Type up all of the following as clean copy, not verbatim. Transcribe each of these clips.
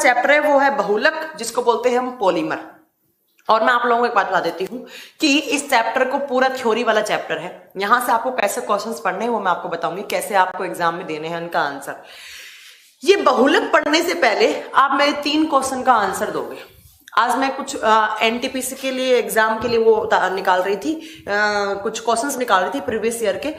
Chapter है वो है बहुलक, जिसको बोलते हैं हम पॉलीमर। और मैं आप लोगों को एक बात बता देती हूँ कि इस चैप्टर को पूरा थ्योरी वाला चैप्टर है। यहां से आपको कैसे क्वेश्चंस पढ़ने हैं वो मैं आपको बताऊंगी, कैसे आपको एग्जाम में देने हैं उनका आंसर। ये बहुलक पढ़ने से पहले आप मेरे 3 क्वेश्चन का आंसर दोगे। आज मैं कुछ एनटीपीसी के लिए एग्जाम के लिए वो निकाल रही थी, कुछ क्वेश्चंस निकाल रही थी प्रीवियस ईयर के।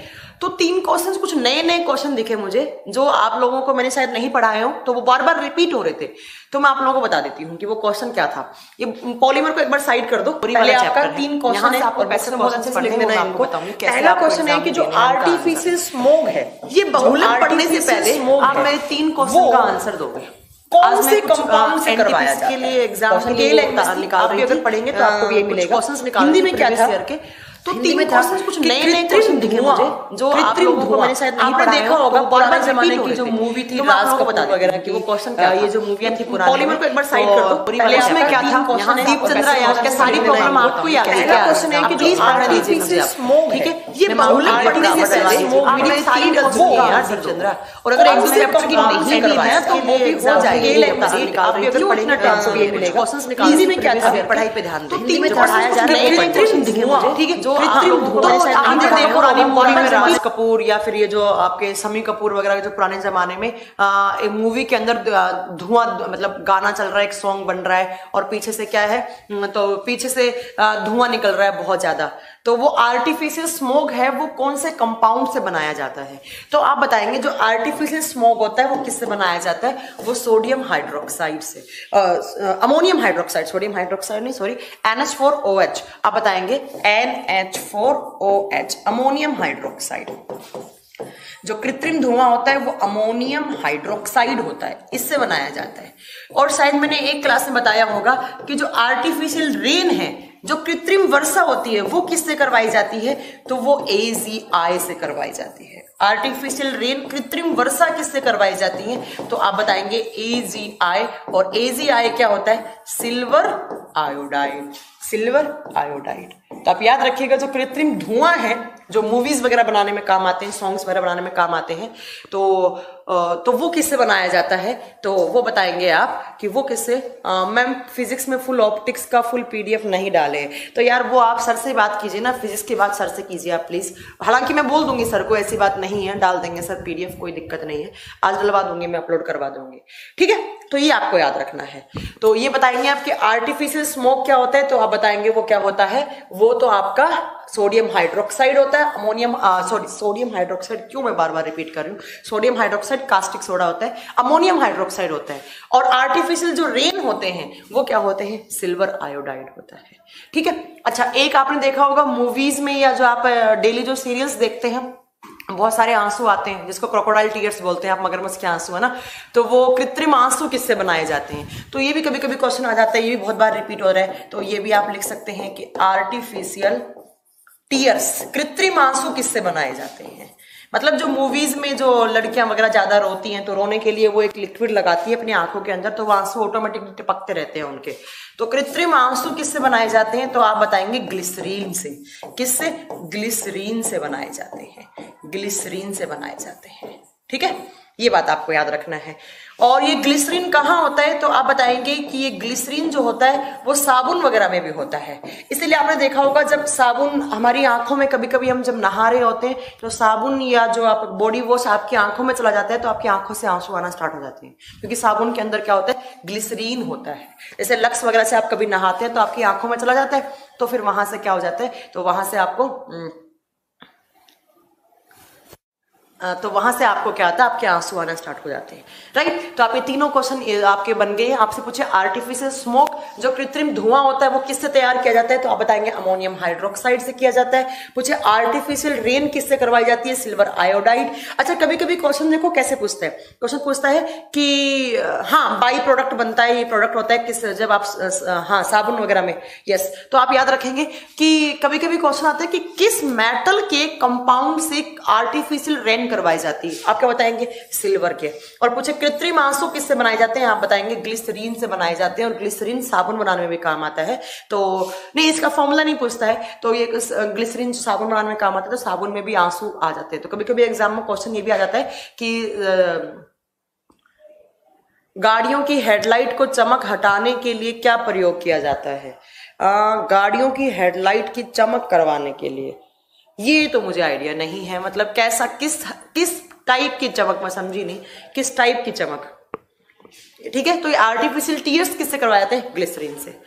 तो 3 क्वेश्चंस कुछ नए नए क्वेश्चन दिखे मुझे, जो आप लोगों को मैंने शायद नहीं पढ़ाए हो, तो वो बार बार रिपीट हो रहे थे। तो मैं आप लोगों को बता देती हूँ कि वो क्वेश्चन क्या था। ये पॉलीमर को एक बार साइड कर दो, पहले आपका 3 क्वेश्चन है आपको पैसे बहुत अच्छे से लिख देना है इनको। पहला क्वेश्चन है कि जो आर्टिफिशियल स्मोक है, ये बहुलक पढ़ने से पहले आप मेरे 3 क्वेश्चन का आंसर दोगे। कौन से कंपाउंड से करवाया जाता है? के लिए एग्जाम के लिए निकाल रही अगर पढ़ेंगे तो आपको भी यही मिलेगा। हिंदी में क्या था? तो 3 क्वेश्चन कुछ नए नए क्वेश्चन दिखे मुझे, जो आप लोगों को मैंने शायद नहीं पढ़ाया देखा होगा। पुराने जमाने की जो मूवी थी राज कपूर वगैरह की, वो क्वेश्चन क्या, ये जो मूवी थी पुरानी, पॉलीमर को एक बार साइड कर दो। पहले उसमें क्या था? यहाँ दीप चंद्रा याद के सारी प्रॉब्लम आपको याद है। पहला क्वेश्चन है कि जो आर्टिफिशियल स्मोक है, ठीक है, ये बहुलक पढ़ने से पहले आप मेरी सारी गलती यार दीप चंद्रा। और अगर आप चैप्टर की नहीं करवाया तो वो भी हो जाएगा। आप अगर पढ़ेंगे तो आपको भी मिलेगा। क्वेश्चंस निकाल, हिंदी में क्या था? पढ़ाई पे ध्यान दो। 3 में पढ़ाया जा रहा है क्वेश्चन दिखे मुझे, ठीक है, जो राज कपूर या फिर ये जो आपके समी कपूर वगैरह जो पुराने जमाने में एक मूवी के अंदर धुआं, मतलब गाना चल रहा है, एक सॉन्ग बन रहा है और पीछे से क्या है, तो पीछे से धुआं निकल रहा है बहुत ज्यादा। तो वो आर्टिफिशियल स्मोक है, वो कौन से कंपाउंड से बनाया जाता है? तो आप बताएंगे जो आर्टिफिशियल स्मोक होता है वो किससे बनाया जाता है? वो सोडियम हाइड्रोक्साइड से, अमोनियम हाइड्रोक्साइड, सोडियम हाइड्रोक्साइड नहीं सॉरी, NH4OH। आप बताएंगे NH4OH, अमोनियम हाइड्रोक्साइड। जो कृत्रिम धुआं होता है वो अमोनियम हाइड्रोक्साइड होता है, इससे बनाया जाता है। और शायद मैंने एक क्लास में बताया होगा कि जो आर्टिफिशियल रेन है, जो कृत्रिम वर्षा होती है, वो किससे करवाई जाती है? तो वो AGI से करवाई जाती है। आर्टिफिशियल रेन, कृत्रिम वर्षा किससे करवाई जाती है? तो आप बताएंगे AGI। और AGI क्या होता है? Silver iodide, silver iodide. तो आप याद रखिएगा, जो कृत्रिम धुआं है, जो मूवीज वगैरह बनाने में काम आते हैं, सॉन्ग्स वगैरह बनाने में काम आते हैं, तो वो किससे बनाया जाता है? तो वो बताएंगे आप कि वो किससे। मैम फिजिक्स में फुल ऑप्टिक्स का फुल PDF नहीं डाले, तो यार वो आप सर से बात कीजिए ना, फिजिक्स की बात सर से कीजिए आप प्लीज। हालांकि मैं बोल दूंगी सर को, ऐसी बात नहीं है, डाल देंगे सर PDF, कोई दिक्कत नहीं है, आज डलवा दूंगी मैं, अपलोड करवा दूंगी, ठीक है। तो ये आपको याद रखना है। तो ये बताएंगे आपके आर्टिफिशियल स्मोक क्या होता है, तो आप बताएंगे वो क्या होता है? वो तो आपका सोडियम हाइड्रोक्साइड होता है, अमोनियम सोडियम हाइड्रोक्साइड, क्यों मैं बार बार रिपीट कर रही हूँ, सोडियम हाइड्रोक्साइड कास्टिक सोडा होता है, अमोनियम हाइड्रोक्साइड होता है। और आर्टिफिशियल जो रेन होते हैं वो क्या होते हैं? सिल्वर आयोडाइड होता है, ठीक है। अच्छा, एक आपने देखा होगा मूवीज में या जो आप डेली जो सीरियल्स देखते हैं, बहुत सारे आंसू आते हैं जिसको क्रोकोडाइल टीयर्स बोलते हैं, आप मगरमच्छ के आंसू, है ना। तो वो कृत्रिम आंसू किससे बनाए जाते हैं? तो ये भी कभी कभी क्वेश्चन आ जाता है, ये भी बहुत बार रिपीट हो रहा है। तो ये भी आप लिख सकते हैं कि आर्टिफिशियल टीयर्स, कृत्रिम आंसू किससे बनाए जाते हैं? मतलब जो मूवीज में जो लड़कियां वगैरह ज्यादा रोती हैं, तो रोने के लिए वो एक लिक्विड लगाती है अपनी आंखों के अंदर, तो वो आंसू ऑटोमेटिकली टपकते रहते हैं उनके। तो कृत्रिम आंसू किससे बनाए जाते हैं? तो आप बताएंगे ग्लिसरीन से। किससे? ग्लिसरीन से बनाए जाते हैं, ग्लिसरीन से बनाए जाते हैं, ठीक है। ये बात आपको याद रखना है। और ये ग्लिसरीन कहाँ होता है? तो आप बताएंगे कि ये ग्लिसरीन जो होता है वो साबुन वगैरह में भी होता है। इसीलिए आपने देखा होगा जब साबुन हमारी आंखों में, कभी कभी हम जब नहा रहे होते हैं तो साबुन या जो आप बॉडी वॉश आपकी आंखों में चला जाता है, तो आपकी आंखों से आंसू आना स्टार्ट हो जाते हैं, क्योंकि साबुन के अंदर क्या होता है? ग्लिसरीन होता है। जैसे लक्स वगैरह से आप कभी नहाते हैं तो आपकी आंखों में चला जाता है, तो फिर वहां से क्या हो जाता है? तो वहां से आपको क्या आता है? आपके आंसू आना स्टार्ट हो जाते हैं, राइट। तो आप ये तीनों क्वेश्चन आपके बन गए। आपसे पूछे आर्टिफिशियल स्मोक, जो कृत्रिम धुआं होता है वो किससे तैयार किया जाता है? तो आप बताएंगे अमोनियम हाइड्रोक्साइड से किया जाता है। पूछे आर्टिफिशियल रेन किससे करवाई जाती है? Silver iodide. अच्छा, कभी कभी क्वेश्चन देखो कैसे पूछता है, क्वेश्चन पूछता है कि हाँ बाई प्रोडक्ट बनता है, ये प्रोडक्ट होता है किस, जब आप हाँ साबुन वगैरह में, यस। तो आप याद रखेंगे कि कभी कभी क्वेश्चन आता है कि किस मेटल के कंपाउंड से आर्टिफिशियल रेन करवाई जाती है? आप क्या बताएंगे? सिल्वर के। और पूछे कृत्रिम आंसू किससे बनाए जाते हैं? आप बताएंगे ग्लिसरीन से बनाए जाते हैं, और ग्लिसरीन साबुन बनाने में भी काम आता है। तो नहीं, इसका फॉर्मूला नहीं पूछता है, तो ये ग्लिसरीन साबुन बनाने में काम आता है, तो साबुन में भी आंसू आ जाते हैं। तो कभी कभी एग्जाम में क्वेश्चन ये भी आ जाता है कि गाड़ियों की हेडलाइट को चमक हटाने के लिए क्या प्रयोग किया जाता है? गाड़ियों की हेडलाइट की चमक करवाने के लिए, ये तो मुझे आइडिया नहीं है। मतलब कैसा, किस टाइप की चमक, मैं समझी नहीं, किस टाइप की चमक? ठीक है, तो ये आर्टिफिशियल टीयर्स किससे करवाए जाते हैं? ग्लिसरीन से।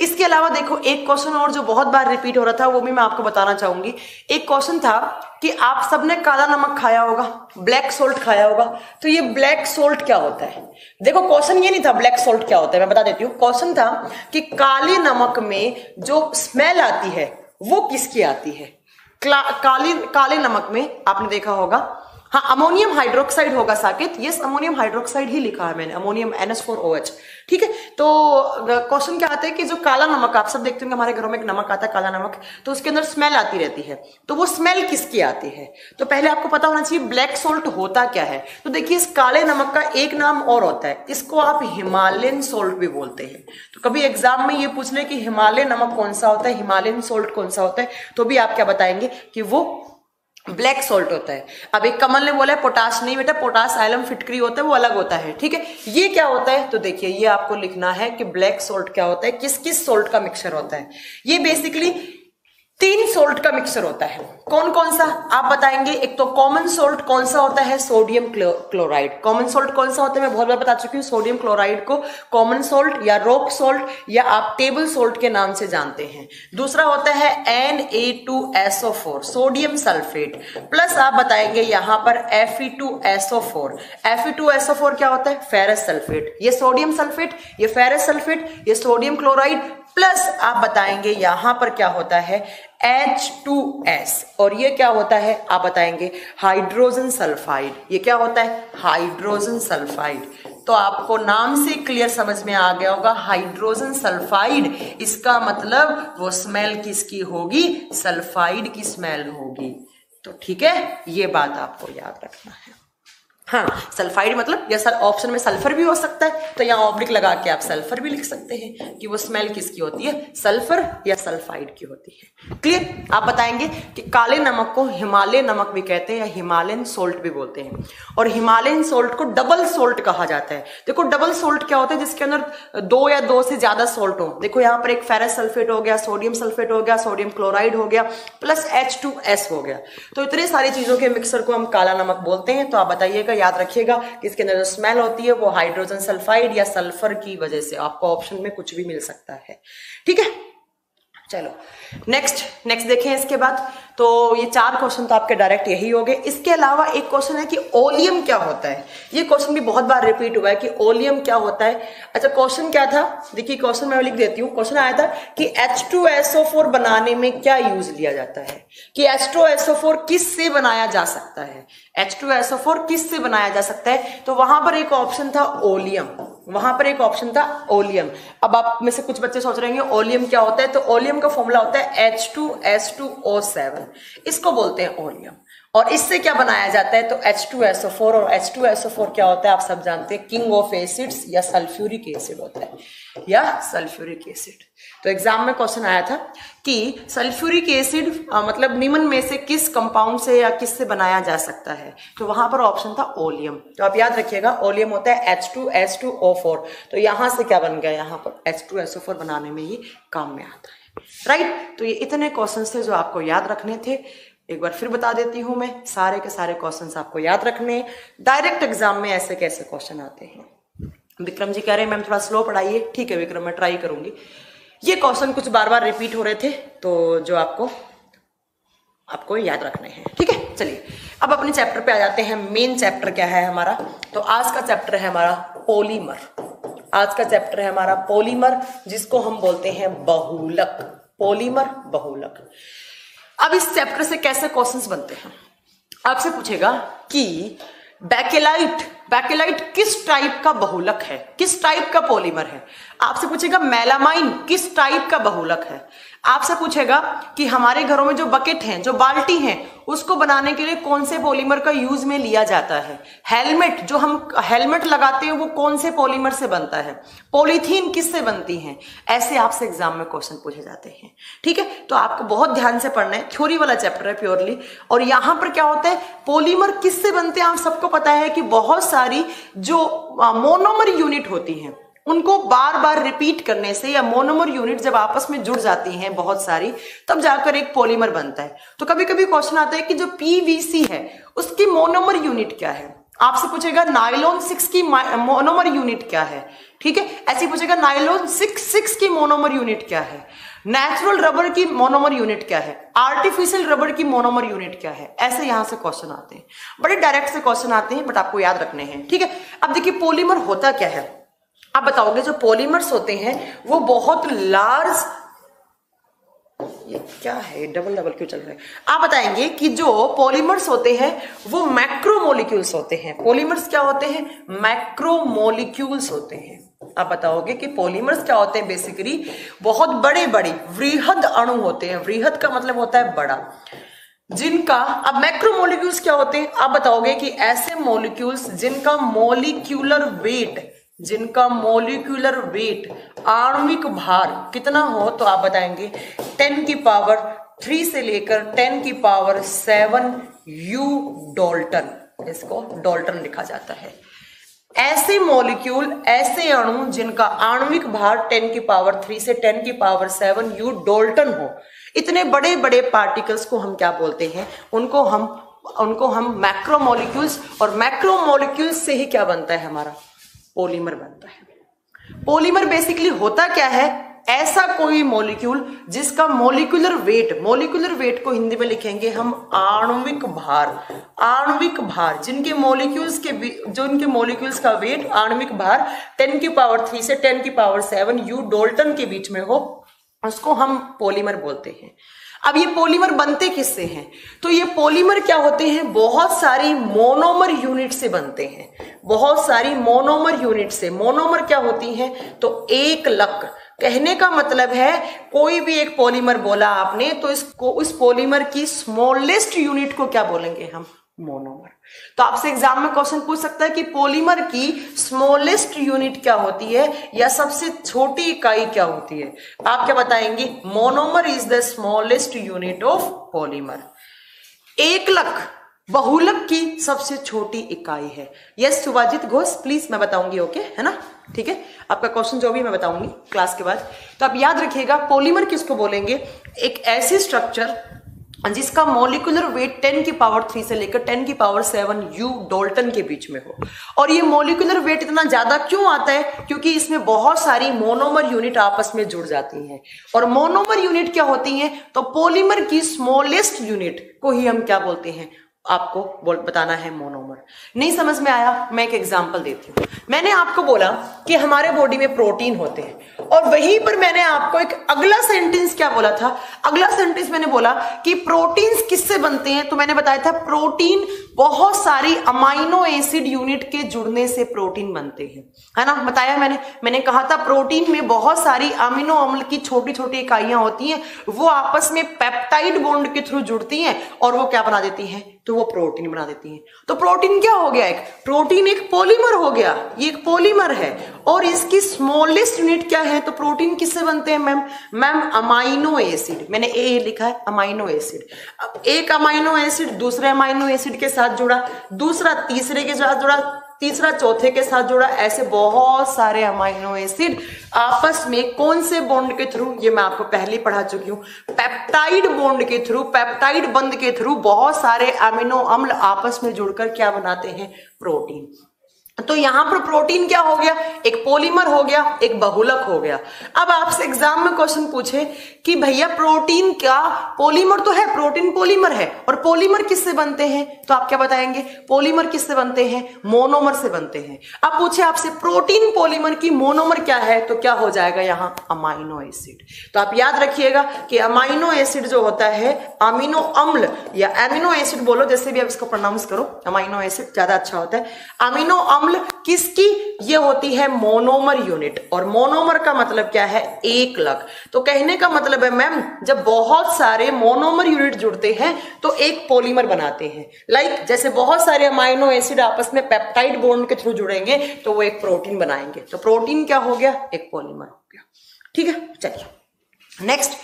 इसके अलावा देखो एक क्वेश्चन और जो बहुत बार रिपीट हो रहा था, वो भी मैं आपको बताना चाहूंगी। एक क्वेश्चन था कि आप सबने काला नमक खाया होगा, ब्लैक सोल्ट खाया होगा, तो ये ब्लैक सोल्ट क्या होता है? देखो क्वेश्चन ये नहीं था ब्लैक सोल्ट क्या होता है, मैं बता देती हूँ। क्वेश्चन था कि काले नमक में जो स्मेल आती है वो किसकी आती है? काले नमक में आपने देखा होगा, हाँ, अमोनियम हाइड्रोक्साइड होगा साकेत। यस, अमोनियम हाइड्रोक्साइड ही लिखा है मैंने, अमोनियम NH4OH। ठीक है, तो क्वेश्चन क्या आता है कि जो काला नमक, आप सब देखते होंगे हमारे घरों में एक नमक आता है काला नमक, तो उसके अंदर स्मेल आती रहती है, तो वो स्मेल किसकी आती है? तो पहले आपको पता होना चाहिए ब्लैक सोल्ट होता क्या है। तो देखिए इस काले नमक का एक नाम और होता है, इसको आप हिमालयन सोल्ट भी बोलते हैं। तो कभी एग्जाम में ये पूछ ले कि हिमालयन नमक कौन सा होता है, हिमालयन सोल्ट कौन सा होता है, तो भी आप क्या बताएंगे कि वो ब्लैक सोल्ट होता है। अब एक कमल ने बोला है पोटाश, नहीं बेटा, पोटाश आयलम फिटकरी होता है, वो अलग होता है। ठीक है, ये क्या होता है? तो देखिए ये आपको लिखना है कि ब्लैक सोल्ट क्या होता है, किस किस सोल्ट का मिक्सचर होता है। ये बेसिकली 3 सोल्ट का मिक्सचर होता है। कौन कौन सा आप बताएंगे? एक तो कॉमन सोल्ट कौन सा होता है? Sodium chloride. कॉमन सोल्ट कौन सा होता है? मैं बहुत बार बता चुकी हूँ, सोडियम क्लोराइड को कॉमन सोल्ट या रॉक सोल्ट या आप टेबल सोल्ट के नाम से जानते हैं। दूसरा होता है Na2SO4, सोडियम सल्फेट, प्लस आप बताएंगे यहां पर Fe2SO4। Fe2SO4 क्या होता है? Ferrous sulphate. ये सोडियम सल्फेट, ये फेरस सल्फेट, ये सोडियम क्लोराइड, प्लस आप बताएंगे यहां पर क्या होता है? H2S। और ये क्या होता है? आप बताएंगे हाइड्रोजन सल्फाइड। ये क्या होता है? Hydrogen sulphide. तो आपको नाम से क्लियर समझ में आ गया होगा, हाइड्रोजन सल्फाइड, इसका मतलब वो स्मेल किसकी होगी? सल्फाइड की स्मेल होगी। तो ठीक है, ये बात आपको याद रखना है। हाँ, सल्फाइड मतलब, या सर ऑप्शन में सल्फर भी हो सकता है, तो यहाँ ऑब्लिक लगा के आप सल्फर भी लिख सकते हैं कि वो स्मेल किसकी होती है? सल्फर या सल्फाइड की होती है। क्लियर? आप बताएंगे कि काले नमक को हिमालय नमक भी कहते हैं या हिमालयन सोल्ट भी बोलते हैं, और हिमालयन सोल्ट को डबल सोल्ट कहा जाता है। देखो डबल सोल्ट क्या होता है? जिसके अंदर 2 या 2 से ज्यादा सोल्ट हो। देखो यहाँ पर एक फेरस सल्फेट हो गया, सोडियम सल्फेट हो गया, सोडियम क्लोराइड हो गया, प्लस H2S हो गया। तो इतने सारी चीजों के मिक्सर को हम काला नमक बोलते हैं। तो आप बताइएगा, याद रखिएगा कि इसके अंदर जो स्मेल होती है वो हाइड्रोजन सल्फाइड या सल्फर की वजह से। आपको ऑप्शन में कुछ भी मिल सकता है। ठीक है, चलो नेक्स्ट देखें। इसके बाद तो ये 4 क्वेश्चन तो आपके डायरेक्ट यही हो गए। इसके अलावा एक क्वेश्चन है कि ओलियम क्या होता है। ये क्वेश्चन भी बहुत बार रिपीट हुआ है कि ओलियम क्या होता है। अच्छा, क्वेश्चन क्या था? देखिए क्वेश्चन मैं लिख देती हूँ। क्वेश्चन आया था कि H2SO4 बनाने में क्या यूज लिया जाता है, कि H2SO4 किससे बनाया जा सकता है? H2SO4 किससे बनाया जा सकता है? तो वहां पर एक ऑप्शन था ओलियम, वहां पर एक ऑप्शन था ओलियम। अब आप में से कुछ बच्चे सोच रहे हैं ओलियम क्या होता है, तो ओलियम का फॉर्मूला होता है H2S2O7, इसको बोलते हैं ओलियम। और इससे क्या बनाया जाता है? तो H2SO4, और H2SO4 क्या होता है आप सब जानते हैं, किंग ऑफ एसिड्स या सल्फ्यूरिक एसिड होता है, या सल्फ्यूरिक एसिड। तो एग्जाम में क्वेश्चन आया था कि सल्फ्यूरिक एसिड मतलब निम्न में से किस कंपाउंड से या किससे बनाया जा सकता है, तो वहां पर ऑप्शन था ओलियम। तो आप याद रखिएगा ओलियम होता है H2S2O4। तो यहां से क्या बन गया? यहां पर H2SO4 बनाने में ही काम में आता है। राइट, तो ये इतने क्वेश्चन थे जो आपको याद रखने थे। एक बार फिर बता देती हूं मैं, सारे के सारे क्वेश्चंस आपको याद रखने। डायरेक्ट एग्जाम में ऐसे कैसे क्वेश्चन आते हैं। विक्रम जी कह रहे हैं मैम थोड़ा स्लो पढ़ाइए। ठीक है विक्रम, मैं ट्राई करूंगी। ये क्वेश्चन कुछ बार बार रिपीट हो रहे थे, तो जो आपको याद रखने हैं। ठीक है, चलिए अब अपने चैप्टर पे आ जाते हैं। मेन चैप्टर क्या है हमारा? तो आज का चैप्टर है हमारा पॉलीमर। आज का चैप्टर है हमारा पॉलीमर, जिसको हम बोलते हैं बहुलक। पॉलीमर, बहुलक। अब इस चैप्टर से कैसे क्वेश्चंस बनते हैं? आपसे पूछेगा कि बैकेलाइट किस टाइप का बहुलक है, किस टाइप का पॉलीमर है। आपसे पूछेगा मेलामाइन किस टाइप का बहुलक है। आपसे पूछेगा कि हमारे घरों में जो बकेट हैं, जो बाल्टी हैं, उसको बनाने के लिए कौन से पॉलीमर का यूज में लिया जाता है। हेलमेट, जो हम हेलमेट लगाते हैं वो कौन से पॉलीमर से बनता है। पॉलीथीन किससे बनती है। ऐसे आपसे एग्जाम में क्वेश्चन पूछे जाते हैं। ठीक है, तो आपको बहुत ध्यान से पढ़ना है, थ्योरी वाला चैप्टर है प्योरली। और यहां पर क्या होता है, पॉलीमर किससे बनते हैं। आप सबको पता है कि बहुत सारी जो मोनोमर यूनिट होती हैं उनको बार बार रिपीट करने से, या मोनोमर यूनिट जब आपस में जुड़ जाती हैं बहुत सारी, तब जाकर एक पॉलीमर बनता है। तो कभी कभी क्वेश्चन आता है कि जो पीवीसी है उसकी मोनोमर यूनिट क्या है। आपसे पूछेगा नायलॉन 6 की मोनोमर यूनिट क्या है। ठीक है, ऐसे पूछेगा नायलॉन 6 की मोनोमर यूनिट क्या है, नेचुरल रबर की मोनोमर यूनिट क्या है, आर्टिफिशियल रबर की मोनोमर यूनिट क्या है। ऐसे यहां से क्वेश्चन आते हैं, बड़े डायरेक्ट से क्वेश्चन आते हैं, बट आपको याद रखने हैं। ठीक है, अब देखिए पॉलीमर होता क्या है। आप बताओगे जो पॉलीमर्स होते हैं वो बहुत लार्ज, ये क्या है डबल डबल क्यों चल रहा है। आप बताएंगे कि जो पॉलीमर्स होते हैं वो मैक्रोमोलिक्यूल्स होते हैं। पॉलीमर्स क्या होते हैं, मैक्रोमोलिक्यूल्स होते हैं। आप बताओगे कि पॉलीमर्स क्या होते हैं, बेसिकली बहुत बड़े बड़े वृहद अणु होते हैं। वृहद का मतलब होता है बड़ा, जिनका, अब मैक्रोमोलिक्यूल्स क्या होते हैं। आप बताओगे कि ऐसे मॉलिक्यूल्स जिनका मोलिक्यूलर वेट आणविक भार कितना हो, तो आप बताएंगे 10 की पावर 3 से लेकर 10 की पावर 7 U डाल्टन, इसको डाल्टन लिखा जाता है। ऐसे मॉलिक्यूल, ऐसे अणु जिनका आणविक भार 10 की पावर 3 से 10 की पावर 7 U डाल्टन हो, इतने बड़े बड़े पार्टिकल्स को हम क्या बोलते हैं, उनको हम मैक्रोमोलिक्यूल्स। और मैक्रोमोलिक्यूल्स से ही क्या बनता है, हमारा पॉलीमर बनता है। पॉलीमर बेसिकली होता क्या है, ऐसा कोई मॉलिक्यूल जिसका मोलिकुलर वेट को हिंदी में लिखेंगे हम आणविक भार, जिनके मॉलिक्यूल्स का वेट, आणविक भार 10 की पावर 3 से 10 की पावर 7 U डाल्टन के बीच में हो, उसको हम पॉलीमर बोलते हैं। अब ये पॉलीमर बनते किससे हैं, तो ये पॉलीमर क्या होते हैं, बहुत सारी मोनोमर यूनिट से बनते हैं। बहुत सारी मोनोमर यूनिट से। मोनोमर क्या होती हैं, तो एक लक, कहने का मतलब है कोई भी एक पॉलीमर बोला आपने तो इसको, उस पॉलीमर की स्मॉलेस्ट यूनिट को क्या बोलेंगे हम, मोनोमर। तो आपसे एग्जाम में क्वेश्चन पूछ सकता है कि पॉलीमर की स्मॉलेस्ट यूनिट क्या होती है, या सबसे छोटी इकाई क्या होती है। आप क्या बताएंगे, monomer is the smallest unit of polymer. एकलक, बहुलक की सबसे छोटी इकाई है। यस सुभाजित घोष, प्लीज, मैं बताऊंगी, ओके है ना। ठीक है, आपका क्वेश्चन जो भी मैं बताऊंगी क्लास के बाद। तो आप याद रखिएगा पॉलीमर किसको बोलेंगे, एक ऐसी स्ट्रक्चर जिसका मॉलिक्यूलर वेट 10 की पावर 3 से लेकर 10 की पावर 7 U डाल्टन के बीच में हो। और ये मॉलिक्यूलर वेट इतना ज्यादा क्यों आता है, क्योंकि इसमें बहुत सारी मोनोमर यूनिट आपस में जुड़ जाती हैं। और मोनोमर यूनिट क्या होती हैं, तो पॉलीमर की स्मॉलेस्ट यूनिट को ही हम क्या बोलते हैं, आपको बताना है मोनोमर। नहीं समझ में आया, मैं एक एग्जांपल देती हूँ। मैंने आपको बोला कि हमारे बॉडी में प्रोटीन होते हैं, और वहीं पर मैंने आपको एक अगला सेंटेंस क्या बोला था, अगला सेंटेंस मैंने बोला कि प्रोटीन्स किससे बनते हैं। तो मैंने बताया था प्रोटीन बहुत सारी अमाइनो एसिड यूनिट के जुड़ने से प्रोटीन बनते हैं, है ना। बताया मैंने कहा था प्रोटीन में बहुत सारी अमीनो अम्ल की छोटी छोटी इकाइयां होती हैं, वो आपस में पेप्टाइड बॉन्ड के थ्रू जुड़ती हैं और वो क्या बना देती हैं, तो वो प्रोटीन बना देती हैं। तो प्रोटीन क्या हो गया, एक प्रोटीन एक पॉलीमर हो गया, ये एक पॉलीमर है। और इसकी स्मॉलेस्ट यूनिट क्या है, तो प्रोटीन किससे बनते हैं मैम अमाइनो एसिड। मैंने ए लिखा है, अमाइनो एसिड। अब एक अमाइनो एसिड दूसरे अमाइनो एसिड के साथ जुड़ा, दूसरा तीसरे के साथ जुड़ा, तीसरा चौथे के साथ जुड़ा, ऐसे बहुत सारे अमाइनो एसिड आपस में कौन से बॉन्ड के थ्रू, ये मैं आपको पहले ही पढ़ा चुकी हूं, पेप्टाइड बॉन्ड के थ्रू, पेप्टाइड बंध के थ्रू बहुत सारे अमीनो अम्ल आपस में जुड़कर क्या बनाते हैं, प्रोटीन। तो यहां पर प्रोटीन क्या हो गया, एक पॉलीमर हो गया, एक बहुलक हो गया। अब आपसे एग्जाम में क्वेश्चन पूछे कि भैया प्रोटीन क्या पॉलीमर तो है, प्रोटीन पॉलीमर है, और पॉलीमर किससे बनते हैं, तो आप क्या बताएंगे, पॉलीमर किससे बनते हैं, मोनोमर से बनते हैं। अब पूछे आपसे प्रोटीन पॉलीमर की मोनोमर क्या है, तो क्या हो जाएगा यहां, अमाइनो एसिड। तो आप याद रखिएगा कि अमाइनो एसिड जो होता है, अमीनो अम्ल या एमिनो एसिड बोलो, जैसे भी आप इसको प्रोनाउंस करो, अमाइनो एसिड ज्यादा अच्छा होता है। अमीनो अम्ल किसकी? ये होती है मोनोमर यूनिट, और मोनोमर का मतलब क्या है? एक लग। तो कहने का मतलब है मैम, जब बहुत सारे मोनोमर यूनिट जुड़ते हैं तो एक पॉलीमर बनाते हैं। लाइक जैसे बहुत सारे अमाइनो एसिड आपस में पेप्टाइड बॉन्ड के थ्रू जुड़ेंगे तो वो एक प्रोटीन बनाएंगे। तो प्रोटीन क्या हो गया? एक पॉलीमर हो गया। ठीक है, चलिए नेक्स्ट।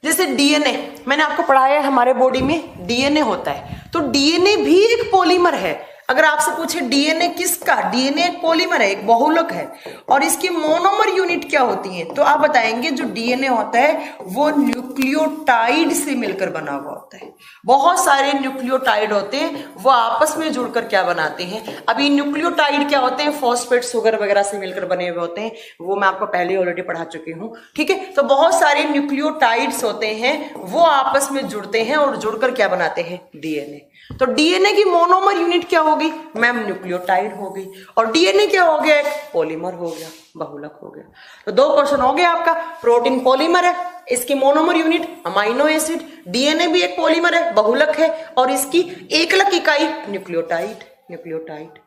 जैसे डीएनए मैंने आपको पढ़ाया है, हमारे बॉडी में डीएनए होता है, तो डीएनए भी एक पॉलीमर है। अगर आपसे पूछे डीएनए किसका? डीएनए एक पॉलीमर है, एक बहुलक है, और इसकी मोनोमर यूनिट क्या होती है? तो आप बताएंगे जो डीएनए होता है वो न्यूक्लियोटाइड से मिलकर बना हुआ होता है। बहुत सारे न्यूक्लियोटाइड होते हैं, वो आपस में जुड़कर क्या बनाते हैं? अभी न्यूक्लियोटाइड क्या होते हैं? फॉस्फेट शुगर वगैरह से मिलकर बने हुए होते हैं, वो मैं आपको पहले ऑलरेडी पढ़ा चुकी हूँ। ठीक है, तो बहुत सारे न्यूक्लियोटाइड्स होते हैं, वो आपस में जुड़ते हैं और जुड़कर क्या बनाते हैं? डीएनए। तो डीएनए की मोनोमर यूनिट क्या होगी मैम? न्यूक्लियोटाइड हो गई। और डीएनए क्या हो गया? एक पॉलीमर हो गया, बहुलक हो गया। तो दो क्वेश्चन हो गया आपका। प्रोटीन पॉलीमर है, इसकी monomer unit amino acid, DNA भी एक पॉलीमर है, बहुलक है, और इसकी एकलक इकाई न्यूक्लियोटाइड।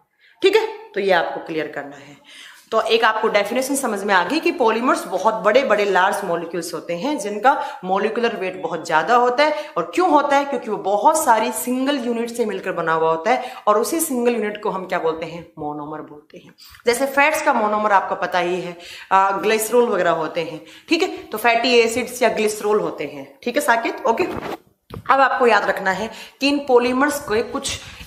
ठीक है, तो ये आपको क्लियर करना है। तो एक आपको डेफिनेशन समझ में आ गई कि पॉलीमर्स बहुत बड़े बड़े लार्ज मॉलिक्यूल्स होते हैं जिनका मॉलिक्यूलर वेट बहुत ज्यादा होता है। और क्यों होता है? क्योंकि वो बहुत सारी सिंगल यूनिट से मिलकर बना हुआ होता है, और उसी सिंगल यूनिट को हम क्या बोलते हैं? मोनोमर बोलते हैं। जैसे फैट्स का मोनोमर आपको पता ही है, ग्लिसरॉल वगैरह होते हैं। ठीक है, तो फैटी एसिड्स या ग्लिसरॉल होते हैं। ठीक है साकेत, ओके। अब आपको याद रखना है कि इन पॉलीमर्स को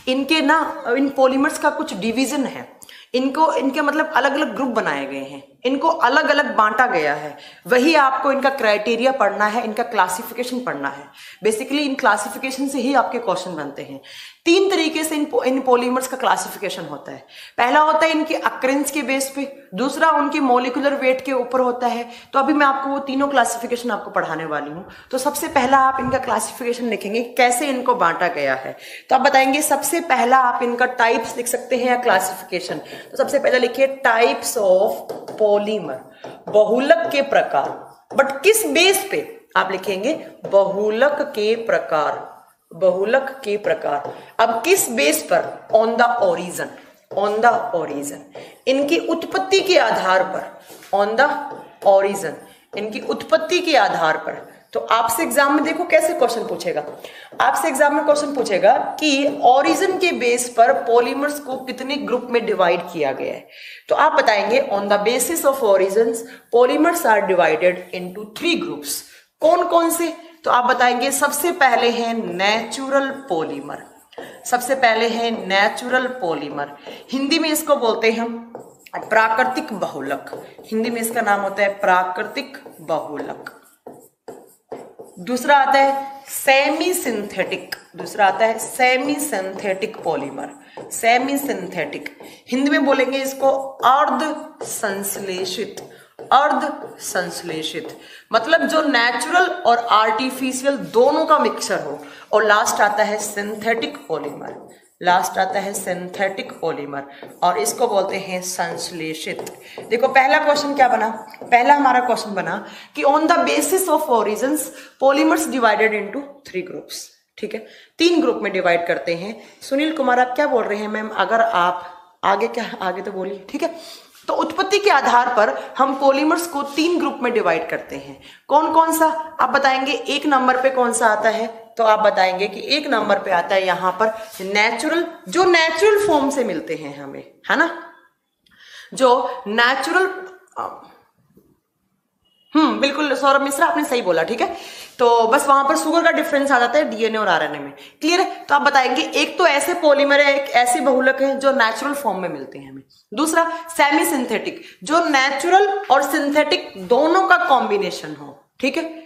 इन पॉलीमर्स का कुछ डिवीजन है, इनके मतलब अलग अलग ग्रुप बनाए गए हैं, इनको अलग अलग बांटा गया है। वही आपको इनका क्राइटेरिया पढ़ना है, इनका क्लासिफिकेशन पढ़ना है। बेसिकली इन क्लासिफिकेशन से ही आपके क्वेश्चन बनते हैं। तीन तरीके से इन पॉलीमर्स का क्लासिफिकेशन होता है। पहला होता है इनकी अक्रेंस के बेस पे, दूसरा उनकी मॉलिक्यूलर वेट के ऊपर होता है। तो अभी मैं आपको वो तीनों क्लासिफिकेशन आपको पढ़ाने वाली हूँ। तो सबसे पहला आप इनका क्लासिफिकेशन लिखेंगे, कैसे इनको बांटा गया है। तो आप बताएंगे सबसे पहला आप इनका टाइप्स लिख सकते हैं या क्लासिफिकेशन। तो सबसे पहले लिखिए टाइप्स ऑफ पॉलीमर, बहुलक के प्रकार। बट किस बेस पे आप लिखेंगे? बहुलक के प्रकार, बहुलक के प्रकार। अब किस बेस पर? On the origin, on the origin, इनकी उत्पत्ति के आधार पर, ऑन द ओरिजिन, इनकी उत्पत्ति के आधार पर। तो आपसे एग्जाम में देखो कैसे क्वेश्चन पूछेगा। आपसे एग्जाम में क्वेश्चन पूछेगा कि ओरिजिन के बेस पर पॉलीमर्स को कितने ग्रुप में डिवाइड किया गया है। तो आप बताएंगे on the basis of origins polymers are divided into 3 groups. कौन कौन से? तो आप बताएंगे सबसे पहले है नेचुरल पॉलीमर, सबसे पहले है नेचुरल पॉलीमर। हिंदी में इसको बोलते हैं हम प्राकृतिक बहुलक, हिंदी में इसका नाम होता है प्राकृतिक बहुलक। दूसरा आता है सेमी सिंथेटिक, दूसरा आता है semi synthetic polymer, semi synthetic. Hindi में बोलेंगे इसको अर्ध संश्लेषित, अर्ध संश्लेषित, मतलब जो नेचुरल और आर्टिफिशियल दोनों का मिक्सचर हो। और लास्ट आता है सिंथेटिक पॉलीमर, लास्ट आता है सिंथेटिक पॉलीमर, और इसको बोलते हैं संश्लेषित। देखो पहला क्वेश्चन क्या बना? पहला हमारा क्वेश्चन बना कि on the basis of origins polymers divided into 3 groups. ठीक है, 3 ग्रुप में डिवाइड करते हैं। सुनील कुमार आप क्या बोल रहे हैं मैम? अगर आप आगे क्या आगे तो बोलिए। ठीक है, तो उत्पत्ति के आधार पर हम पॉलीमर्स को 3 ग्रुप में डिवाइड करते हैं। कौन कौन सा? आप बताएंगे 1 नंबर पे कौन सा आता है? तो आप बताएंगे कि 1 नंबर पे आता है यहां पर नेचुरल, जो नेचुरल फॉर्म से मिलते हैं हमें, है ना, जो नेचुरल। बिल्कुल सौरभ मिश्रा आपने सही बोला। ठीक है, तो बस वहां पर शुगर का डिफरेंस आ जाता है डीएनए और आरएनए में। क्लियर है? तो आप बताएंगे एक तो ऐसे पॉलीमर है, एक ऐसे बहुलक है जो नेचुरल फॉर्म में मिलते हैं हमें। दूसरा सेमी सिंथेटिक, जो नेचुरल और सिंथेटिक दोनों का कॉम्बिनेशन हो। ठीक है,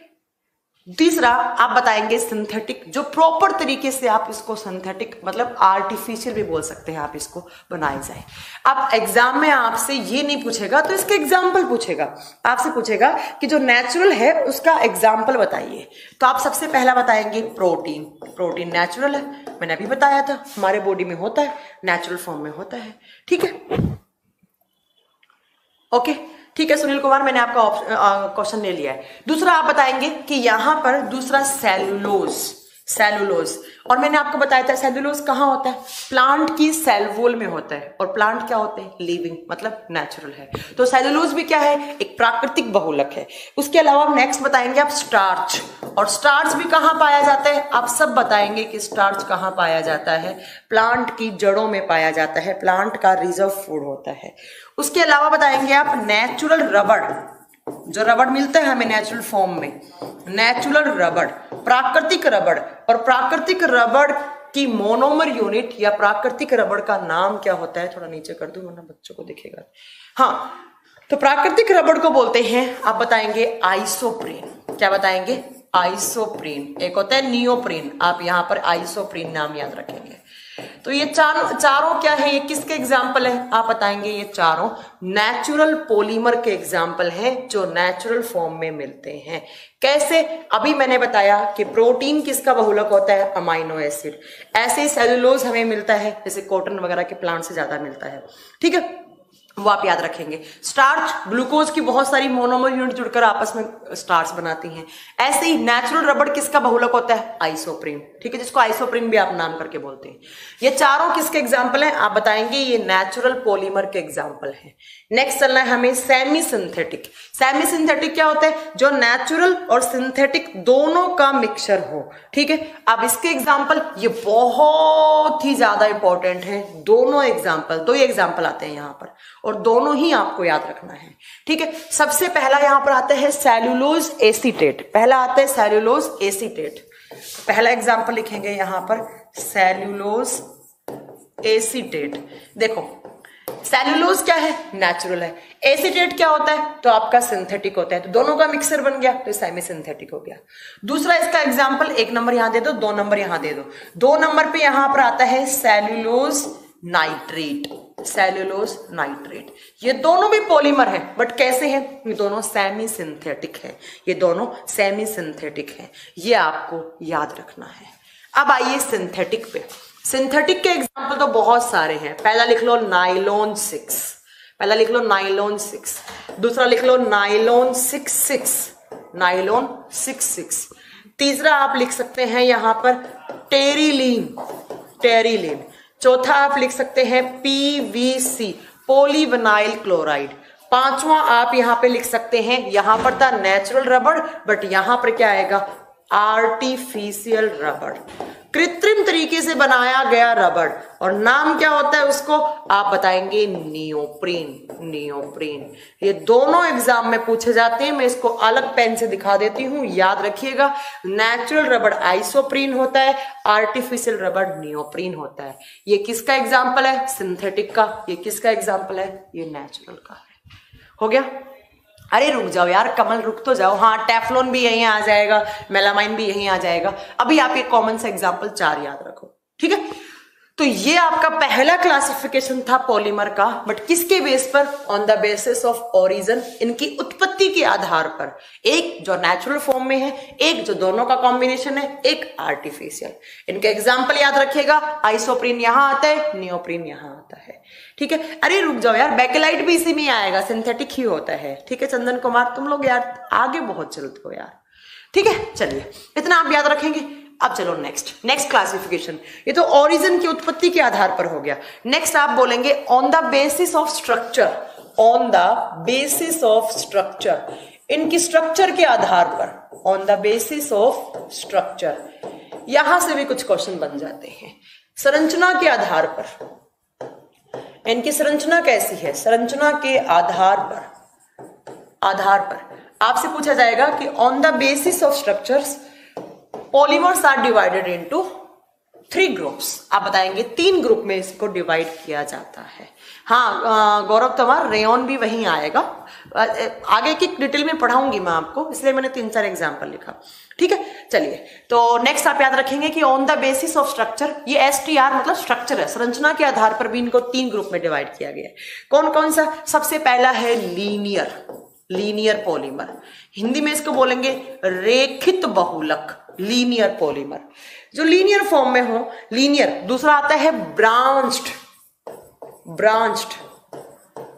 तीसरा आप बताएंगे सिंथेटिक, जो प्रॉपर तरीके से आप इसको सिंथेटिक मतलब आर्टिफिशियल भी बोल सकते हैं, आप इसको बनाए जाए। अब एग्जाम में आपसे ये नहीं पूछेगा तो इसके एग्जाम्पल पूछेगा, आपसे पूछेगा कि जो नेचुरल है उसका एग्जाम्पल बताइए। तो आप सबसे पहला बताएंगे प्रोटीन। प्रोटीन नेचुरल है, मैंने अभी बताया था, हमारे बॉडी में होता है, नेचुरल फॉर्म में होता है। ठीक है, ओके ठीक है सुनील कुमार, मैंने आपका क्वेश्चन ले लिया है। दूसरा आप बताएंगे कि यहां पर दूसरा सेलुलोज, सेलुलोज। और मैंने आपको बताया था सेलुलोज कहाँ होता है, प्लांट की सेल वॉल में होता है, और प्लांट क्या होते हैं, लिविंग, मतलब नेचुरल है। तो सेलुलोज भी क्या है, एक प्राकृतिक बहुलक है। उसके अलावा नेक्स्ट बताएंगे आप स्टार्च, और स्टार्च भी कहाँ पाया जाता है, आप सब बताएंगे कि स्टार्च कहाँ पाया जाता है, प्लांट की जड़ों में पाया जाता है, प्लांट का रिजर्व फूड होता है। उसके अलावा बताएंगे आप नेचुरल रबड़, जो रबड़ मिलता है हमें नेचुरल फॉर्म में, नेचुरल रबड़, प्राकृतिक रबड़। और प्राकृतिक रबड़ की मोनोमर यूनिट या प्राकृतिक रबड़ का नाम क्या होता है, थोड़ा नीचे कर दूं वरना बच्चों को दिखेगा। हाँ, तो प्राकृतिक रबड़ को बोलते हैं, आप बताएंगे आइसोप्रीन। क्या बताएंगे, आइसोप्रीन। एक होता है नियोप्रीन, आप यहां पर आइसोप्रीन नाम याद रखेंगे। तो ये चारों क्या है, ये किसके एग्जाम्पल है, आप बताएंगे ये चारों नेचुरल पॉलीमर के एग्जाम्पल हैं जो नेचुरल फॉर्म में मिलते हैं। कैसे, अभी मैंने बताया कि प्रोटीन किसका बहुलक होता है, अमाइनो एसिड। ऐसे ही सेलुलोज हमें मिलता है, जैसे कॉटन वगैरह के प्लांट से ज्यादा मिलता है, ठीक है, वो आप याद रखेंगे। स्टार्च, ग्लूकोज की बहुत सारी मोनोमर यूनिट जुड़कर आपस में स्टार्च बनाती हैं। ऐसे ही नेचुरल रबड़ किसका बहुलक होता है, आइसोप्रीन, ठीक है, जिसको आइसोप्रीन भी आप नाम करके बोलते हैं। ये चारों किसके एग्जाम्पल हैं, आप बताएंगे ये नेचुरल पॉलीमर के एग्जाम्पल हैं। नेक्स्ट चलना है हमें सेमी सिंथेटिक। सेमी सिंथेटिक क्या होता है, जो नेचुरल और सिंथेटिक दोनों का मिक्सचर हो, ठीक है। अब इसके एग्जाम्पल ये बहुत ही ज्यादा इंपॉर्टेंट है, दोनों एग्जाम्पल, दो ही एग्जाम्पल आते हैं यहां पर, और दोनों ही आपको याद रखना है, ठीक है। सबसे पहला यहां पर आता है सेलुलोज एसीटेट, पहला आता है सेलुलोज एसीटेट। पहला एग्जांपल लिखेंगे यहां पर सेलुलोज एसीटेट। देखो सेलुलोज क्या है, नेचुरल है, एसीटेट क्या होता है, तो आपका सिंथेटिक होता है, तो दोनों का मिक्सर बन गया, तो सेमी सिंथेटिक हो गया। दूसरा इसका एग्जांपल, 1 नंबर यहां दे दो, 2 नंबर यहां दे दो। 2 नंबर पे यहां पर आता है सेलुलोज नाइट्रेट, सेलुलोज नाइट्रेट। ये दोनों भी पॉलीमर है, बट कैसे हैं, ये दोनों सेमी सिंथेटिक है, ये दोनों सेमी सिंथेटिक है, ये आपको याद रखना है। अब आइए सिंथेटिक पे। सिंथेटिक के एग्जांपल तो बहुत सारे हैं। पहला लिख लो नाइलॉन 6, पहला लिख लो नाइलॉन 6, दूसरा लिख लो नाइलॉन 66, नाइलॉन 66। तीसरा आप लिख सकते हैं यहां पर टेरिलीन, टेरिलीन। चौथा आप लिख सकते हैं पीवीसी, पॉलीविनाइल क्लोराइड। पांचवा आप यहां पे लिख सकते हैं, यहां पर था नेचुरल रबड़, बट यहां पर क्या आएगा, आर्टिफिशियल रबड़, कृत्रिम तरीके से बनाया गया रबड़। और नाम क्या होता है उसको, आप बताएंगे नियोप्रीन, नियोप्रीन। ये दोनों एग्जाम में पूछे जाते हैं, मैं इसको अलग पेन से दिखा देती हूं, याद रखिएगा। नेचुरल रबड़ आइसोप्रीन होता है, आर्टिफिशियल रबड़ नियोप्रीन होता है। ये किसका एग्जाम्पल है, सिंथेटिक का। ये किसका एग्जाम्पल है, ये नेचुरल का है। हो गया, अरे रुक जाओ यार कमल, रुक तो जाओ। हाँ, टेफ्लॉन भी यहीं आ जाएगा, मेलामाइन भी यहीं आ जाएगा। अभी आप ये कॉमन सा एग्जाम्पल 4 याद रखो, ठीक है। तो ये आपका पहला क्लासिफिकेशन था पॉलीमर का, बट किसके बेस पर, on the basis of origin, इनकी उत्पत्ति के आधार पर। एक जो नेचुरल फॉर्म में है, एक जो दोनों का कॉम्बिनेशन है, एक आर्टिफिशियल। इनके एग्जाम्पल याद रखिएगा, आइसोप्रीन यहां आता है, नियोप्रीन यहां आता है, ठीक है। अरे रुक जाओ यार, बेकेलाइट भी इसी में आएगा, सिंथेटिक ही होता है, ठीक है। चंदन कुमार, तुम लोग यार आगे बहुत चलते हो यार, ठीक है। चलिए इतना आप याद रखेंगे। अब चलो नेक्स्ट क्लासिफिकेशन। ये तो ओरिजिन की उत्पत्ति के आधार पर हो गया। नेक्स्ट आप बोलेंगे on the basis of structure, on the basis of structure, इनकी स्ट्रक्चर के आधार पर, on the basis of structure. यहां से भी कुछ क्वेश्चन बन जाते हैं। संरचना के आधार पर, इनकी संरचना कैसी है, संरचना के आधार पर आपसे पूछा जाएगा कि on the basis of structures polymers are divided into 3 groups. आप बताएंगे 3 ग्रुप में इसको डिवाइड किया जाता है। हाँ गौरव तंवर, रेयन भी वहीं आएगा, आगे की डिटेल में पढ़ाऊंगी मैं आपको, इसलिए मैंने 3-4 एग्जाम्पल लिखा, ठीक है। चलिए तो नेक्स्ट आप याद रखेंगे कि on the basis of structure, ये STR मतलब स्ट्रक्चर है, संरचना के आधार पर भी इनको 3 ग्रुप में डिवाइड किया गया है। कौन कौन सा, सबसे पहला है लीनियर पॉलीमर, हिंदी में इसको बोलेंगे रेखित बहुलक, लीनियर पॉलीमर, जो लीनियर फॉर्म में हो, लीनियर। दूसरा आता है ब्रांच्ड,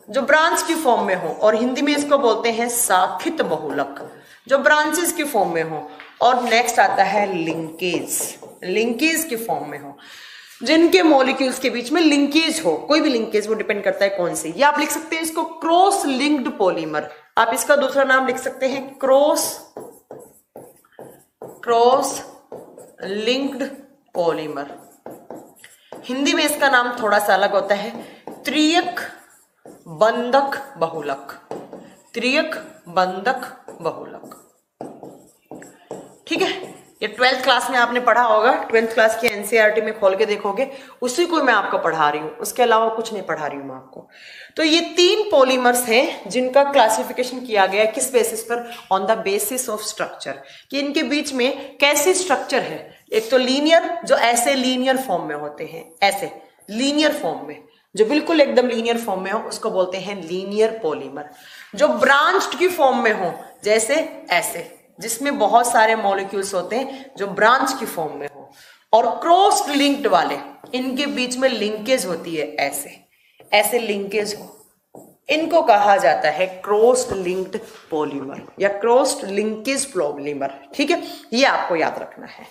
जो ब्रांच की फॉर्म में हो, और हिंदी में इसको बोलते हैं शाखित बहुलक, जो ब्रांचेस की फॉर्म में हो। और नेक्स्ट आता है लिंकेज, लिंकेज के फॉर्म में हो, जिनके मॉलिक्यूल्स के बीच में लिंकेज हो, कोई भी लिंकेज, वो डिपेंड करता है कौन सी। या आप लिख सकते हैं इसको क्रॉस लिंक्ड पॉलीमर, आप इसका दूसरा नाम लिख सकते हैं क्रॉस लिंक्ड पॉलीमर। हिंदी में इसका नाम थोड़ा सा अलग होता है, त्रियक बंधक बहुलक, त्रियक बंधक बहुलक। ठीक है, ये 12th क्लास में आपने पढ़ा होगा, 12th क्लास की एनसीईआरटी में खोल के देखोगे, उसी को मैं आपको पढ़ा रही हूं, उसके अलावा कुछ नहीं पढ़ा रही हूं मैं आपको। तो ये 3 पॉलीमर्स हैं जिनका क्लासिफिकेशन किया गया है, किस बेसिस पर? On the basis of structure, कि इनके बीच में कैसी स्ट्रक्चर है। एक तो लीनियर, जो ऐसे लीनियर फॉर्म में होते हैं, ऐसे लीनियर फॉर्म में, जो बिल्कुल एकदम लीनियर फॉर्म में हो उसको बोलते हैं लीनियर पॉलीमर। जो ब्रांच्ड की फॉर्म में हो, जैसे ऐसे, जिसमें बहुत सारे मॉलिक्यूल्स होते हैं, जो ब्रांच की फॉर्म में हो। और क्रॉस लिंक्ड वाले, इनके बीच में लिंकेज होती है, ऐसे ऐसे लिंकेज हो, इनको कहा जाता है क्रॉस लिंक्ड पॉलीमर या क्रॉस लिंकेज पॉलीमर। ठीक है, ये आपको याद रखना है।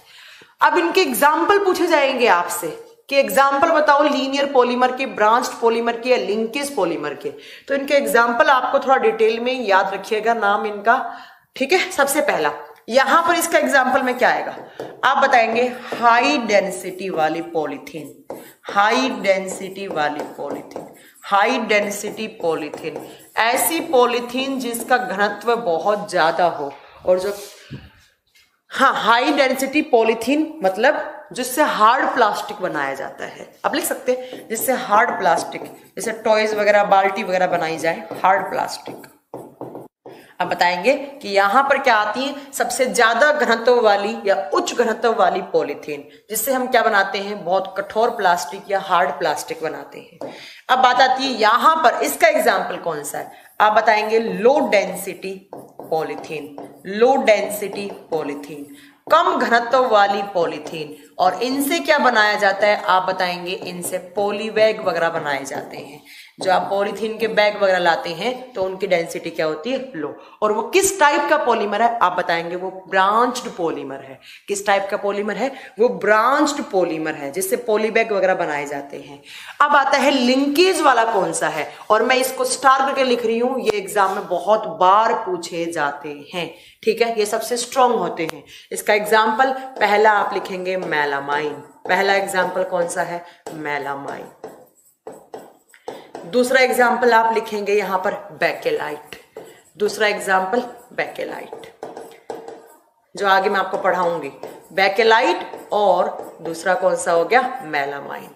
अब इनके एग्जाम्पल पूछे जाएंगे आपसे कि एग्जाम्पल बताओ लीनियर पॉलीमर के, ब्रांच्ड पॉलीमर के या लिंकेज पॉलीमर के। तो इनके एग्जाम्पल आपको थोड़ा डिटेल में याद रखिएगा, नाम इनका। ठीक है, सबसे पहला यहां पर इसका एग्जाम्पल में क्या आएगा, आप बताएंगे हाई डेंसिटी वाली पॉलीथीन, हाई डेंसिटी वाली पॉलीथीन, हाई डेंसिटी पॉलीथीन, ऐसी पॉलीथीन जिसका घनत्व बहुत ज्यादा हो। और जो हाँ, हाई डेंसिटी पॉलीथीन मतलब जिससे हार्ड प्लास्टिक बनाया जाता है, आप लिख सकते हैं जिससे हार्ड प्लास्टिक, जैसे टॉयज वगैरह, बाल्टी वगैरह बनाई जाए, हार्ड प्लास्टिक। अब बताएंगे कि यहां पर क्या आती है, सबसे ज्यादा घनत्व वाली या उच्च घनत्व वाली पॉलीथीन, जिससे हम क्या बनाते हैं, बहुत कठोर प्लास्टिक या हार्ड प्लास्टिक बनाते हैं। अब बात आती है यहां पर, इसका एग्जाम्पल कौन सा है, आप बताएंगे low density polythene, low density polythene, कम घनत्व वाली पॉलीथीन। और इनसे क्या बनाया जाता है, आप बताएंगे इनसे पॉलीबैग वगैरह बनाए जाते हैं। जो आप पॉलीथीन के बैग वगैरह लाते हैं तो उनकी डेंसिटी क्या होती है, लो। और वो किस टाइप का पॉलीमर है, आप बताएंगे वो ब्रांच्ड पॉलीमर है। किस टाइप का पॉलीमर है, वो ब्रांच्ड पॉलीमर है, जिससे पॉलीबैग वगैरह बनाए जाते हैं। अब आता है लिंकेज वाला कौन सा है, और मैं इसको स्टार करके लिख रही हूं, ये एग्जाम में बहुत बार पूछे जाते हैं। ठीक है, ये सबसे स्ट्रॉन्ग होते हैं। इसका एग्जाम्पल पहला आप लिखेंगे मेलामाइन, पहला एग्जाम्पल कौन सा है, मेलामाइन। दूसरा एग्जाम्पल आप लिखेंगे यहां पर बेकेलाइट, दूसरा एग्जाम्पल बेकेलाइट, जो आगे मैं आपको पढ़ाऊंगी, बेकेलाइट। और दूसरा कौन सा हो गया, मेलामाइन।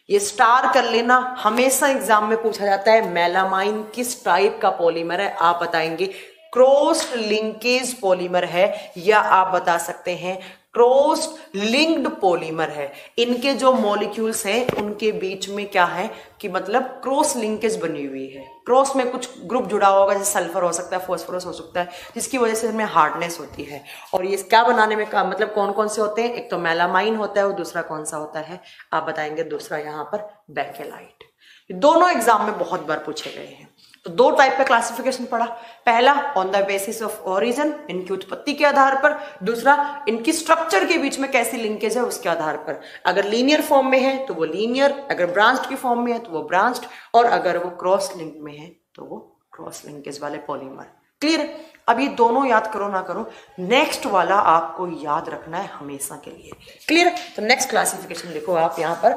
ये स्टार कर लेना, हमेशा एग्जाम में पूछा जाता है मेलामाइन किस टाइप का पॉलीमर है, आप बताएंगे क्रॉस लिंकेज पॉलीमर है, या आप बता सकते हैं क्रॉस लिंक्ड पॉलीमर है। इनके जो मॉलिक्यूल्स हैं उनके बीच में क्या है कि मतलब क्रॉस लिंकेज बनी हुई है, क्रॉस में कुछ ग्रुप जुड़ा होगा, जैसे सल्फर हो सकता है, फॉस्फोरस हो सकता है, जिसकी वजह से इनमें हार्डनेस होती है। और ये क्या बनाने में मतलब कौन कौन से होते हैं, एक तो मेलामाइन होता है और दूसरा कौन सा होता है, आप बताएंगे दूसरा यहाँ पर बेकेलाइट। दोनों एग्जाम में बहुत बार पूछे गए हैं। तो 2 टाइप का क्लासिफिकेशन पढ़ा, पहला on the basis of origin, इनकी उत्पत्ति के आधार पर, दूसरा इनकी स्ट्रक्चर के बीच में कैसी लिंकेज है उसके आधार पर। अगर लीनियर फॉर्म में है तो वो लीनियर, अगर ब्रांच्ड की फॉर्म में है तो वो ब्रांच्ड, और अगर वो क्रॉस लिंक में है तो वो क्रॉस लिंकेज वाले पॉलीमर। क्लियर? अब ये दोनों याद करो ना करो, नेक्स्ट वाला आपको याद रखना है हमेशा के लिए। क्लियर? तो नेक्स्ट क्लासिफिकेशन लिखो आप यहां पर,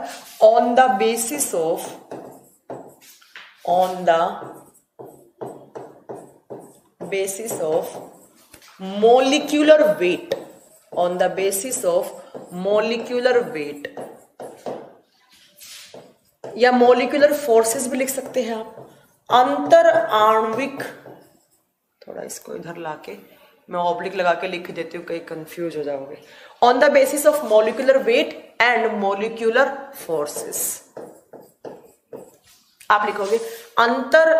on the basis of, on the basis of molecular weight, on the basis of molecular weight, या molecular forces भी लिख सकते हैं आप, अंतर आणविक, थोड़ा इसको इधर लाके मैं ऑब्लिक लगा के लिख देती हूँ, कहीं कंफ्यूज हो जाओगे। On the basis of molecular weight and molecular forces, आप लिखोगे अंतर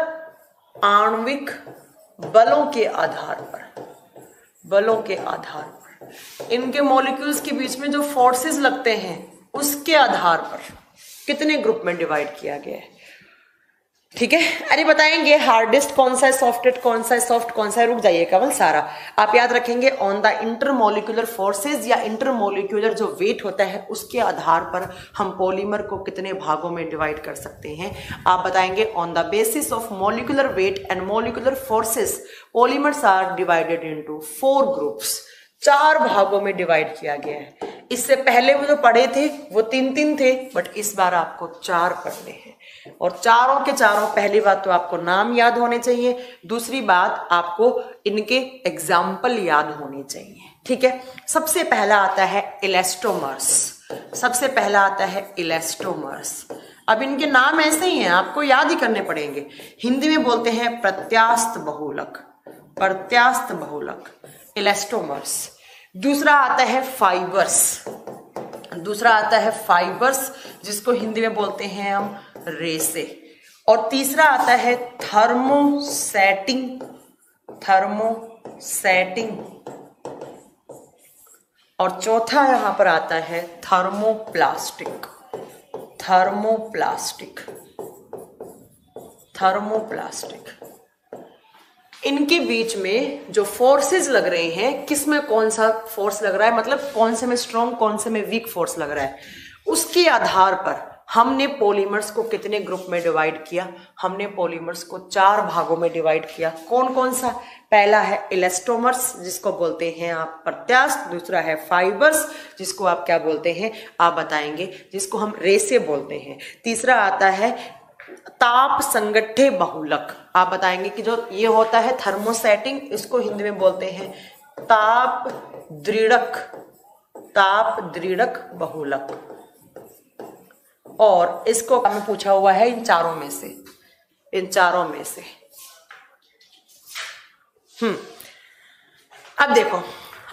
आणविक बलों के आधार पर, बलों के आधार पर, इनके मॉलिक्यूल्स के बीच में जो फोर्सेस लगते हैं उसके आधार पर कितने ग्रुप में डिवाइड किया गया है। ठीक है। अरे बताएंगे हार्डेस्ट कौन सा है, सॉफ्टेस्ट कौन सा है, सॉफ्ट कौन सा है, रुक जाइए केवल सारा आप याद रखेंगे। ऑन द इंटरमोलिकुलर फोर्सेज या इंटरमोलिकुलर जो वेट होता है उसके आधार पर हम पॉलीमर को कितने भागों में डिवाइड कर सकते हैं आप बताएंगे। On the basis of molecular weight and molecular forces polymers are divided into 4 groups, 4 भागों में डिवाइड किया गया है। इससे पहले वो जो पढ़े थे वो 3-3 थे, बट इस बार आपको 4 पढ़ने हैं। और चारों के चारों, पहली बात तो आपको नाम याद होने चाहिए, दूसरी बात आपको इनके एग्जाम्पल याद होने चाहिए। ठीक है। सबसे पहला आता है इलास्टोमर्स, सबसे पहला आता है इलास्टोमर्स। अब इनके नाम ऐसे ही हैं, आपको याद ही करने पड़ेंगे। हिंदी में बोलते हैं प्रत्यास्थ बहुलक, प्रत्यास्थ बहुलक, इलास्टोमर्स। दूसरा आता है फाइबर्स, दूसरा आता है फाइबर्स जिसको हिंदी में बोलते हैं हम रेसे। और तीसरा आता है थर्मोसेटिंग, थर्मोसेटिंग। और चौथा यहां पर आता है थर्मोप्लास्टिक, थर्मोप्लास्टिक, थर्मोप्लास्टिक। इनके बीच में जो फोर्सेस लग रहे हैं, किसमें कौन सा फोर्स लग रहा है, मतलब कौन से में स्ट्रॉन्ग कौन से में वीक फोर्स लग रहा है, उसके आधार पर हमने पॉलीमर्स को कितने ग्रुप में डिवाइड किया। हमने पॉलीमर्स को 4 भागों में डिवाइड किया। कौन कौन सा? पहला है इलास्टोमर्स जिसको बोलते हैं आप प्रत्यास्थ, दूसरा है फाइबर्स जिसको आप क्या बोलते हैं आप बताएंगे, जिसको हम रेसे बोलते हैं। तीसरा आता है ताप संगठे बहुलक, आप बताएंगे कि जो ये होता है थर्मोसेटिंग, इसको हिंदी में बोलते हैं ताप दृढ़क, ताप दृढ़क बहुलक। और इसको हमें पूछा हुआ है इन चारों में से, इन चारों में से। अब देखो,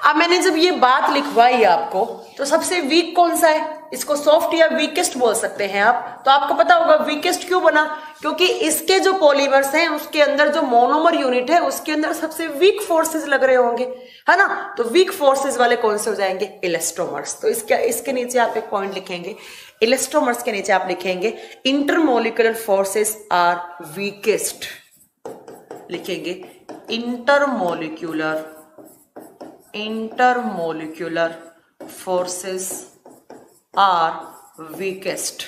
अब मैंने जब ये बात लिखवाई आपको तो सबसे वीक कौन सा है, इसको सॉफ्ट या वीकेस्ट बोल सकते हैं आप। तो आपको पता होगा वीकेस्ट क्यों बना, क्योंकि इसके जो पॉलीमर्स हैं उसके अंदर जो मोनोमर यूनिट है उसके अंदर सबसे वीक फोर्सेस लग रहे होंगे, है ना। तो वीक फोर्सेस वाले कौन से हो जाएंगे? इलास्टोमर्स। तो इसके नीचे आप एक पॉइंट लिखेंगे, इलास्टोमर्स के नीचे आप लिखेंगे इंटरमोलिकुलर फोर्सेस आर वीकेस्ट, लिखेंगे intermolecular, intermolecular forces are weakest.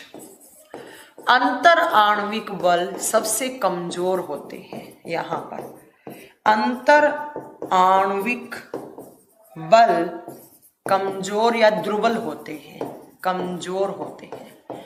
अंतर आणविक बल सबसे कमजोर होते हैं। यहां पर अंतर आणविक बल कमजोर या दुर्बल होते हैं, कमजोर होते हैं।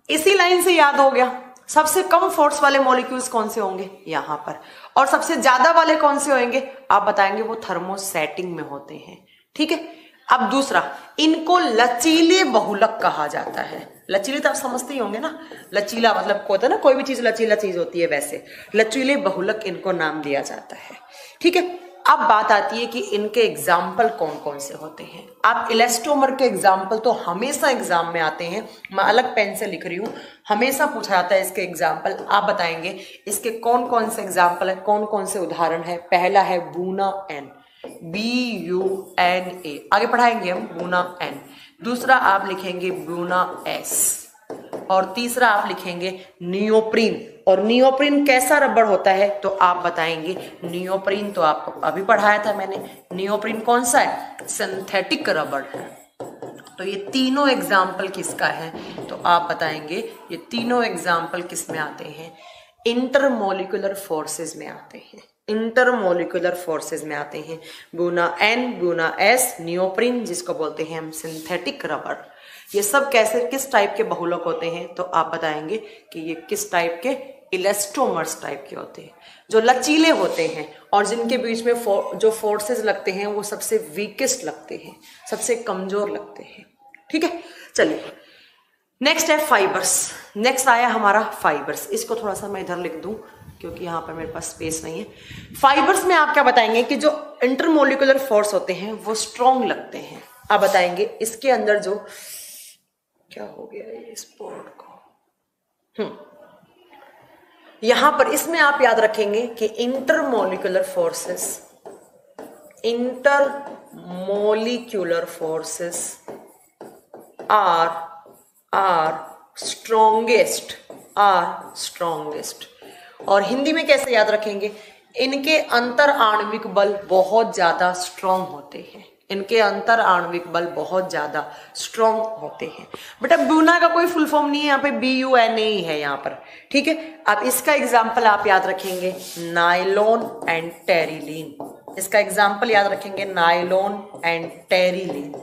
इसी लाइन से याद हो गया सबसे कम फोर्स वाले मॉलिक्यूल्स कौन से होंगे यहां पर, और सबसे ज्यादा वाले कौन से होंगे आप बताएंगे, वो थर्मोसेटिंग में होते हैं। ठीक है। अब दूसरा, इनको लचीले बहुलक कहा जाता है। लचीले तो आप समझते ही होंगे ना, लचीला मतलब होता है ना, कोई भी चीज लचीला चीज होती है, वैसे लचीले बहुलक इनको नाम दिया जाता है। ठीक है। अब बात आती है कि इनके एग्जाम्पल कौन कौन से होते हैं। आप इलास्टोमर के एग्जाम्पल तो हमेशा एग्जाम में आते हैं, मैं अलग पेन से लिख रही हूं, हमेशा पूछा जाता है इसके एग्जाम्पल। आप बताएंगे इसके कौन कौन से एग्जाम्पल है, कौन कौन से उदाहरण है। पहला है बूना एन, BUNA, आगे पढ़ाएंगे हम बूना एन। दूसरा आप लिखेंगे बूना एस, और तीसरा आप लिखेंगे नियोप्रीन। और नियोप्रीन कैसा रबड़ होता है तो आप बताएंगे नियोप्रीन, तो आपको अभी पढ़ाया था मैंने, नियोप्रीन कौन सा है? सिंथेटिक रबड़ है। तो ये तीनों एग्जाम्पल किसका है तो आप बताएंगे ये तीनों एग्जाम्पल किस में आते हैं? इंटरमोलिकुलर फोर्सेस में आते हैं, इंटरमोलिकुलर फोर्सेस में आते हैं। Buna N, buna S, neoprene जिसको बोलते हैं हम सिंथेटिक रबड़। ये सब कैसे किस टाइप के बहुलक होते हैं तो आप बताएंगे कि ये किस टाइप के? इलास्टोमर्स टाइप के होते हैं, जो लचीले होते हैं और जिनके बीच में जो फोर्सेस लगते हैं वो सबसे वीकेस्ट लगते हैं, सबसे कमजोर लगते हैं। ठीक है। चलिए नेक्स्ट है फाइबर्स। नेक्स्ट आया हमारा फाइबर्स। इसको थोड़ा सा मैं इधर लिख दूं क्योंकि यहां पर मेरे पास स्पेस नहीं है। फाइबर्स में आप क्या बताएंगे कि जो इंटरमोलिकुलर फोर्स होते हैं वो स्ट्रॉन्ग लगते हैं। आप बताएंगे इसके अंदर जो क्या हो गया है इस बोर्ड को, यहां पर इसमें आप याद रखेंगे कि intermolecular forces, intermolecular forces are strongest, are strongest. और हिंदी में कैसे याद रखेंगे? इनके अंतर आणविक बल बहुत ज्यादा स्ट्रॉन्ग होते हैं, इनके अंतर आणविक बल बहुत ज्यादा स्ट्रॉन्ग होते हैं। बेटा ब्यूना का कोई फुल फॉर्म नहीं है, यहाँ पे BUNA ही है यहाँ पर, ठीक है। अब इसका एग्जाम्पल आप याद रखेंगे नायलॉन एंड टेरिलीन। इसका एग्जाम्पल याद रखेंगे नायलॉन एंड टेरिलीन।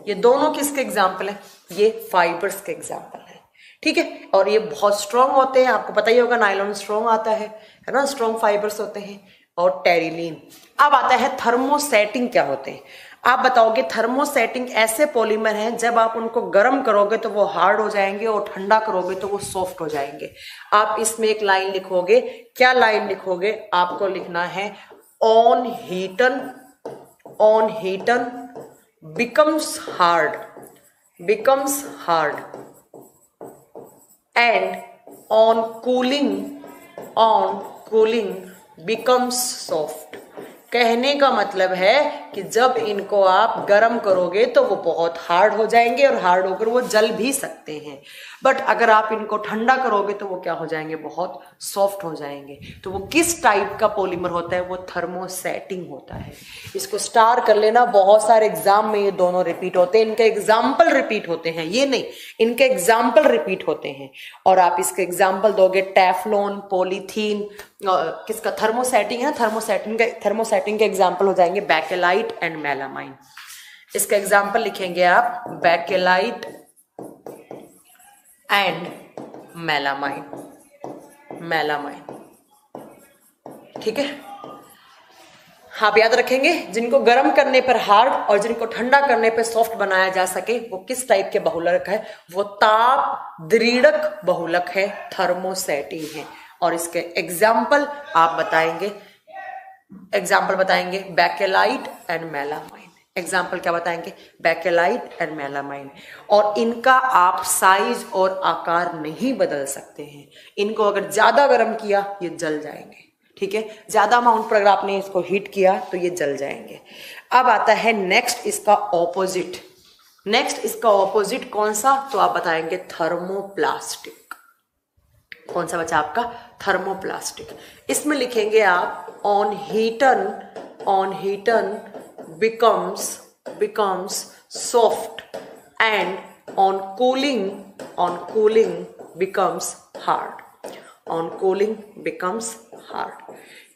ये दोनों किसके एग्जाम्पल है? ये फाइबर्स के एग्जाम्पल है, ठीक है। और ये बहुत स्ट्रॉन्ग होते हैं, आपको पता ही होगा नायलॉन स्ट्रॉन्ग आता है ना, स्ट्रॉन्ग फाइबर्स होते हैं। और टेरिलीन। अब आता है थर्मोसेटिंग क्या होते हैं। आप बताओगे थर्मोसेटिंग ऐसे पॉलीमर हैं जब आप उनको गर्म करोगे तो वो हार्ड हो जाएंगे और ठंडा करोगे तो वो सॉफ्ट हो जाएंगे। आप इसमें एक लाइन लिखोगे, क्या लाइन लिखोगे? आपको लिखना है on Heaton becomes hard and on cooling becomes soft। कहने का मतलब है कि जब इनको आप गर्म करोगे तो वो बहुत हार्ड हो जाएंगे और हार्ड होकर वो जल भी सकते हैं, बट अगर आप इनको ठंडा करोगे तो वो क्या हो जाएंगे? बहुत सॉफ्ट हो जाएंगे। तो वो किस टाइप का पॉलीमर होता है? वो थर्मोसेटिंग होता है। इसको स्टार कर लेना, बहुत सारे एग्जाम में ये दोनों रिपीट होते हैं, इनके एग्जाम्पल रिपीट होते हैं, ये नहीं, इनके एग्जाम्पल रिपीट होते हैं। और आप इसके एग्जाम्पल दोगे टेफ्लॉन, पॉलीथीन, किसका? थर्मोसेटिंग है, थर्मोसेटिंग के एग्जाम्पल हो जाएंगे बेकेलाइट एंड मेलामाइन। इसका एग्जाम्पल लिखेंगे आप बेकेलाइट एंड मेलामाइन, ठीक है। आप याद रखेंगे जिनको गर्म करने पर हार्ड और जिनको ठंडा करने पर सॉफ्ट बनाया जा सके वो किस टाइप के बहुलक है? वो ताप दृढ़क बहुलक है, थर्मोसेटिंग है। और इसके एग्जाम्पल आप बताएंगे बेकेलाइट एंड मेलामाइन। एग्जाम्पल क्या बताएंगे? Bakelite and melamine. और इनका आप साइज और आकार नहीं बदल सकते हैं, इनको अगर ज्यादा गर्म किया ये जल जाएंगे, ठीक है। ज्यादा अमाउंट पर अगर आपने इसको हीट किया तो ये जल जाएंगे। अब आता है नेक्स्ट इसका ऑपोजिट कौन सा? तो आप बताएंगे थर्मोप्लास्टिक। कौन सा बचा आपका? थर्मोप्लास्टिक। इसमें लिखेंगे आप on Heaton becomes soft and on cooling becomes hard।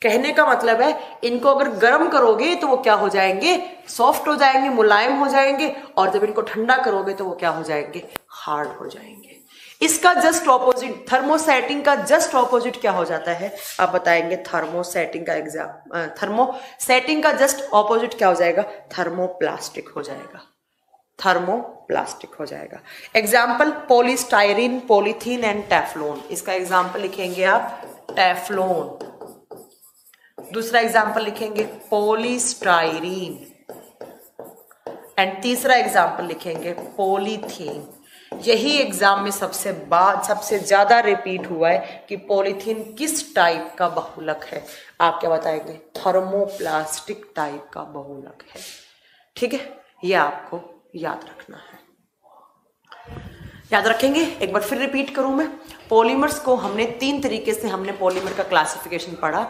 कहने का मतलब है इनको अगर गर्म करोगे तो वो क्या हो जाएंगे? सॉफ्ट हो जाएंगे, मुलायम हो जाएंगे, और जब इनको ठंडा करोगे तो वो क्या हो जाएंगे? हार्ड हो जाएंगे। इसका जस्ट ऑपोजिट, थर्मोसेटिंग का जस्ट ऑपोजिट क्या हो जाता है? आप बताएंगे थर्मोसेटिंग का जस्ट ऑपोजिट क्या हो जाएगा? थर्मोप्लास्टिक हो जाएगा। Example polystyrene, polythene and Teflon. इसका एग्जाम्पल लिखेंगे आप टेफ्लॉन। दूसरा एग्जाम्पल लिखेंगे पॉलीस्टायरीन एंड तीसरा एग्जाम्पल लिखेंगे पॉलीथीन। यही एग्जाम में सबसे ज्यादा रिपीट हुआ है कि पॉलीथीन किस टाइप का बहुलक है। आप क्या बताएंगे? थर्मोप्लास्टिक टाइप का बहुलक है, ठीक है। यह आपको याद रखना है। याद रखेंगे? एक बार फिर रिपीट करूं मैं। पॉलीमर्स को हमने 3 तरीके से हमने पॉलीमर का क्लासिफिकेशन पढ़ा।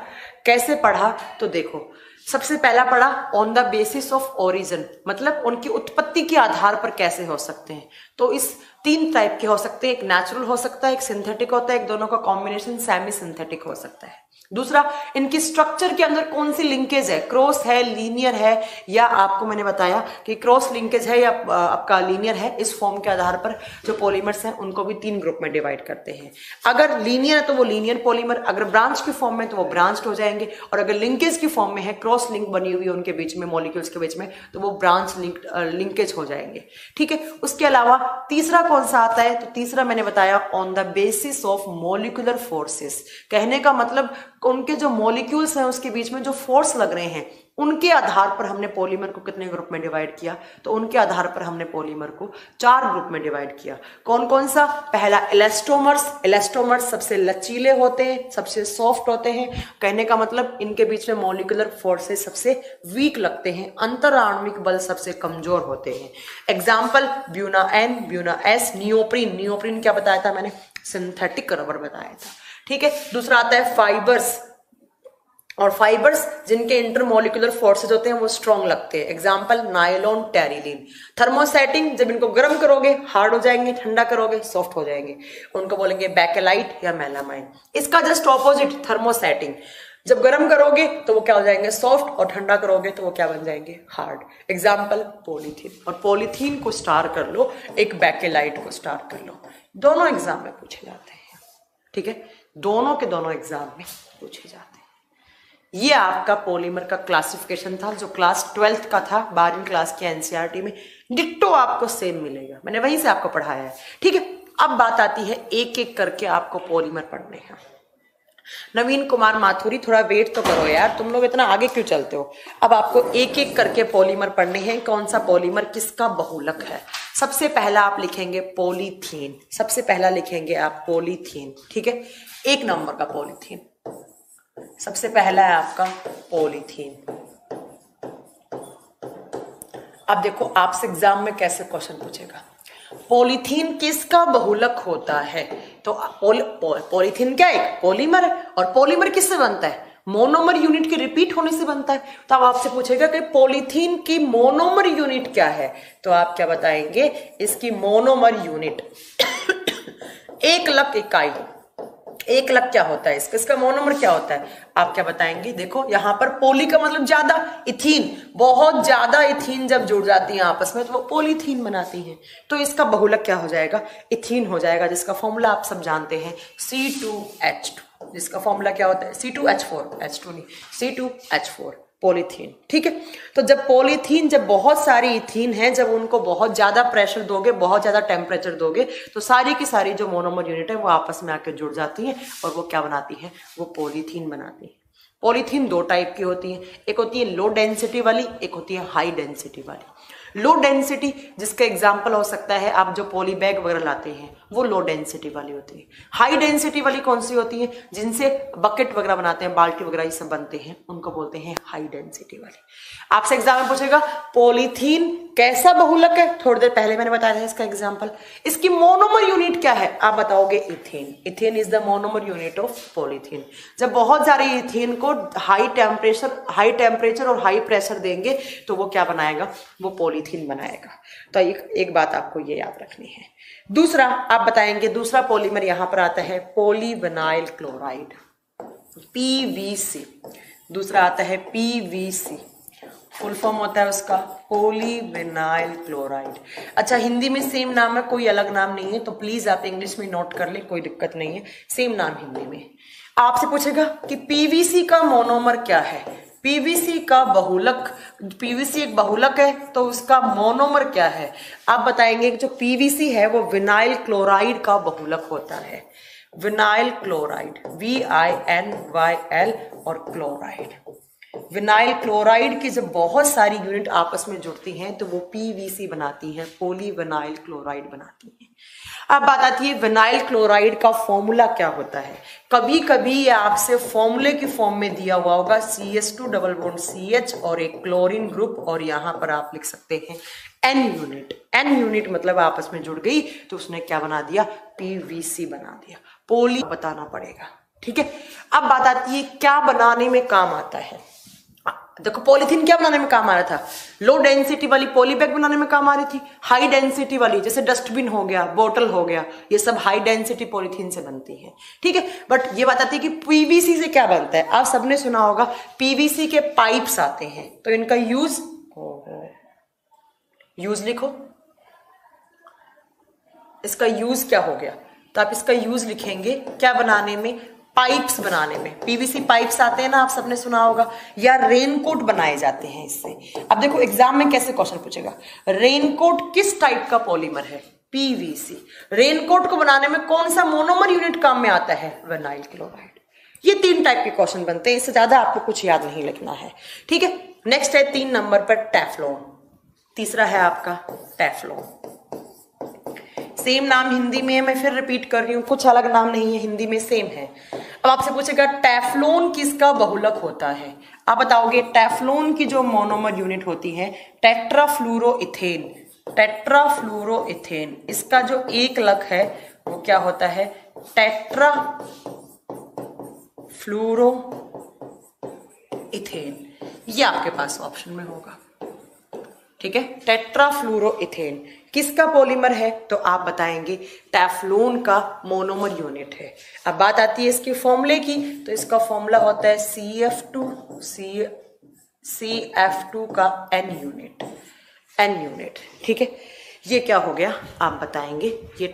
कैसे पढ़ा? तो देखो, सबसे पहला पढ़ा on the basis of origin, मतलब उनकी उत्पत्ति के आधार पर कैसे हो सकते हैं। तो इस 3 टाइप के हो सकते हैं, एक नेचुरल हो सकता है, एक सिंथेटिक होता है, एक दोनों का कॉम्बिनेशन सेमी सिंथेटिक हो सकता है। दूसरा, इनकी स्ट्रक्चर के अंदर कौन सी लिंकेज है, क्रॉस है, लीनियर है, या आपको मैंने बताया कि क्रॉस लिंकेज है या आपका लीनियर है। इस फॉर्म के आधार पर जो पॉलीमर्स हैं उनको भी 3 ग्रुप में डिवाइड करते हैं। अगर लीनियर है तो वो लीनियर पॉलीमर, अगर ब्रांच के फॉर्म में तो वो ब्रांच्ड हो जाएंगे, और अगर लिंकेज की फॉर्म में है, क्रॉस लिंक बनी हुई है उनके बीच में, मॉलिक्यूल्स के बीच में, तो वो ब्रांच लिंकेज हो जाएंगे, ठीक है। उसके अलावा तीसरा कौन सा आता है? तो तीसरा मैंने बताया on the basis of molecular forces. कहने का मतलब उनके जो मॉलिक्यूल्स हैं उसके बीच में जो फोर्स लग रहे हैं उनके आधार पर हमने पॉलीमर को कितने ग्रुप में डिवाइड किया? तो उनके आधार पर हमने पॉलीमर को 4 ग्रुप में डिवाइड किया। कौन कौन सा? पहला इलास्टोमर्स सबसे लचीले होते हैं, सबसे सॉफ्ट होते हैं। कहने का मतलब इनके बीच में मॉलिक्यूलर फोर्सेस सबसे वीक लगते हैं, अंतराण्विक बल सबसे कमजोर होते हैं। Example Buena N, Buena S, neoprene क्या बताया था मैंने? सिंथेटिक रबर बताया था। ठीक है, दूसरा आता है फाइबर्स, और फाइबर्स जिनके इंटरमोलिकुलर फोर्सेज होते हैं वो स्ट्रॉन्ग लगते हैं। Example nylon, terylene. थर्मोसेटिंग, जब इनको गर्म करोगे हार्ड हो जाएंगे, ठंडा करोगे सॉफ्ट हो जाएंगे, उनको बोलेंगे बेकेलाइट या मेलामाइन। इसका जस्ट ऑपोजिट थर्मोसेटिंग, जब गर्म करोगे तो वो क्या हो जाएंगे सॉफ्ट, और ठंडा करोगे तो वो क्या बन जाएंगे हार्ड। एग्जाम्पल पॉलीथीन, और पॉलीथीन को स्टार कर लो, एक बेकेलाइट को स्टार कर लो। दोनों एग्जाम में पूछे जाते हैं। ठीक है, दोनों के दोनों एग्जाम में पूछे जाते हैं। ये आपका पॉलीमर का क्लासिफिकेशन था जो क्लास 12th का था, 12वीं क्लास के एनसीईआरटी में। डिट्टो आपको सेम मिलेगा, मैंने वहीं से आपको पढ़ाया है। ठीक है, अब बात आती है एक एक करके आपको पॉलीमर पढ़ने हैं। नवीन कुमार माथुरी, थोड़ा वेट तो करो यार, तुम लोग इतना आगे क्यों चलते हो। अब आपको एक एक करके पॉलीमर पढ़ने हैं। कौन सा पॉलीमर किसका बहुलक है। सबसे पहला आप लिखेंगे पॉलीथीन, सबसे पहला लिखेंगे आप पॉलीथीन। ठीक है, 1 नंबर का पॉलीथीन सबसे पहला है आपका पॉलीथीन। अब देखो आपसे एग्जाम में कैसे क्वेश्चन पूछेगा, पॉलीथीन किसका बहुलक होता है। तो पॉलीथीन क्या है, पॉलीमर है, और पॉलीमर किससे बनता है, मोनोमर यूनिट के रिपीट होने से बनता है। तो अब आपसे पूछेगा कि पॉलीथीन की मोनोमर यूनिट क्या है, तो आप क्या बताएंगे, इसकी मोनोमर यूनिट 1 लक इकाई। 1 लक क्या होता है इसका मोनोमर क्या होता है, आप क्या बताएंगे। देखो यहां पर पोली का मतलब ज्यादा, इथीन, बहुत ज्यादा इथीन जब जुड़ जाती है आपस में तो वो पॉलीथीन बनाती हैं। तो इसका बहुलक क्या हो जाएगा, इथीन हो जाएगा, जिसका फॉर्मूला आप सब जानते हैं C2H2, जिसका फॉर्मूला क्या होता है C2H4, H2 नहीं, C2H4 पॉलीथीन। ठीक है, तो जब पॉलीथीन, जब बहुत सारी इथीन है, जब उनको बहुत ज्यादा प्रेशर दोगे, बहुत ज्यादा टेम्परेचर दोगे, तो सारी की सारी जो मोनोमर यूनिट है वो आपस में आकर जुड़ जाती है और वो क्या बनाती है, वो पॉलीथीन बनाती है। पॉलीथीन 2 टाइप की होती है, एक होती है लो डेंसिटी वाली, एक होती है हाई डेंसिटी वाली। लो डेंसिटी जिसका एग्जाम्पल हो सकता है, आप जो पॉली बैग वगैरह लाते हैं वो लो डेंसिटी वाली होती है। हाई डेंसिटी वाली कौन सी होती है, जिनसे बकेट वगैरह बनाते हैं, बाल्टी वगैरह ये सब बनते हैं, उनको बोलते हैं हाई डेंसिटी वाली। आपसे एग्जाम में पूछेगा पॉलीथीन कैसा बहुलक है, थोड़ी देर पहले मैंने बताया था इसका एग्जाम्पल। इसकी मोनोमर यूनिट क्या है, आप बताओगे ethane. Ethane is the monomer unit of polythene. जब बहुत सारे इथेन को हाई टेम्परेचर और हाई प्रेशर देंगे तो वो क्या बनाएगा, वो पॉलीथीन बनाएगा। तो एक बात आपको ये याद रखनी है। दूसरा आप बताएंगे, दूसरा पॉलीमर यहां पर आता है पॉलीविनाइल क्लोराइड, PVC। दूसरा आता है PVC, फुल फॉर्म होता है उसका पॉलीविनाइल क्लोराइड। अच्छा, हिंदी में सेम नाम है, कोई अलग नाम नहीं है, तो प्लीज आप इंग्लिश में नोट कर ले, कोई दिक्कत नहीं है, सेम नाम हिंदी में। आपसे पूछेगा कि PVC का मोनोमर क्या है, PVC का बहुलक, PVC एक बहुलक है तो उसका मोनोमर क्या है। आप बताएंगे कि जो PVC है वो विनाइल क्लोराइड का बहुलक होता है। विनाइल क्लोराइड, VINYL और क्लोराइड। विनाइल क्लोराइड की जब बहुत सारी यूनिट आपस में जुड़ती हैं तो वो PVC बनाती हैं, पॉलीविनाइल क्लोराइड बनाती हैं। अब बात आती है विनाइल क्लोराइड का फॉर्मूला क्या होता है। कभी कभी ये आपसे फॉर्मूले की फॉर्म में दिया हुआ होगा, CH2 डबल बॉन्ड CH और एक क्लोरीन ग्रुप, और यहां पर आप लिख सकते हैं N यूनिट। N यूनिट मतलब आपस में जुड़ गई तो उसने क्या बना दिया, PVC बना दिया। पोली बताना पड़ेगा। ठीक है, अब बात आती है क्या बनाने में काम आता है। देखो पॉलीथीन क्या बनाने में काम आ रहा था, लो डेंसिटी वाली पॉली बैग बनाने में काम आ रही थी। हाई डेंसिटी वाली जैसे डस्टबिन हो गया, बोतल हो गया, ये सब हाई डेंसिटी पॉलीथीन से बनती है। ठीक है, बट ये बात आती है कि PVC से क्या बनता है। आप सबने सुना होगा PVC के पाइप्स आते हैं, तो इनका यूज लिखो, इसका यूज क्या हो गया, तो आप इसका यूज लिखेंगे क्या बनाने में, पाइप्स बनाने में। PVC पाइप्स आते हैं ना, आप सबने सुना होगा, या रेनकोट बनाए जाते हैं इससे। अब देखो एग्जाम में कैसे क्वेश्चन पूछेगा, रेनकोट किस टाइप का पॉलीमर है, PVC। रेनकोट को बनाने में कौन सा मोनोमर यूनिट काम में आता है, विनाइल क्लोराइड। ये 3 टाइप के क्वेश्चन बनते हैं, इससे ज्यादा आपको कुछ याद नहीं लिखना है। ठीक है, नेक्स्ट है 3 नंबर पर टेफ्लॉन। तीसरा है आपका टेफ्लॉन। सेम नाम हिंदी में है, मैं फिर रिपीट कर रही हूं, कुछ अलग नाम नहीं है, हिंदी में सेम है। अब आपसे पूछेगा टेफ्लॉन किसका बहुलक होता है। आप बताओगे टेफ्लॉन की जो मोनोमर यूनिट होती है टेट्राफ्लूरोइथेन। टेट्राफ्लूरोइथेन, इसका जो 1 लक है वो क्या होता है, टेट्रा फ्लूरो इथेन। ये आपके पास ऑप्शन में होगा, ठीक है। टेट्राफ्लूरोइथेन किसका पॉलीमर है, तो आप बताएंगे टेफ्लॉन का मोनोमर यूनिट है। अब बात आती है इसके फॉर्मूले की, तो इसका फॉर्मूला होता है CF2 का N यूनिट, ठीक है। ये क्या हो गया, आप बताएंगे ये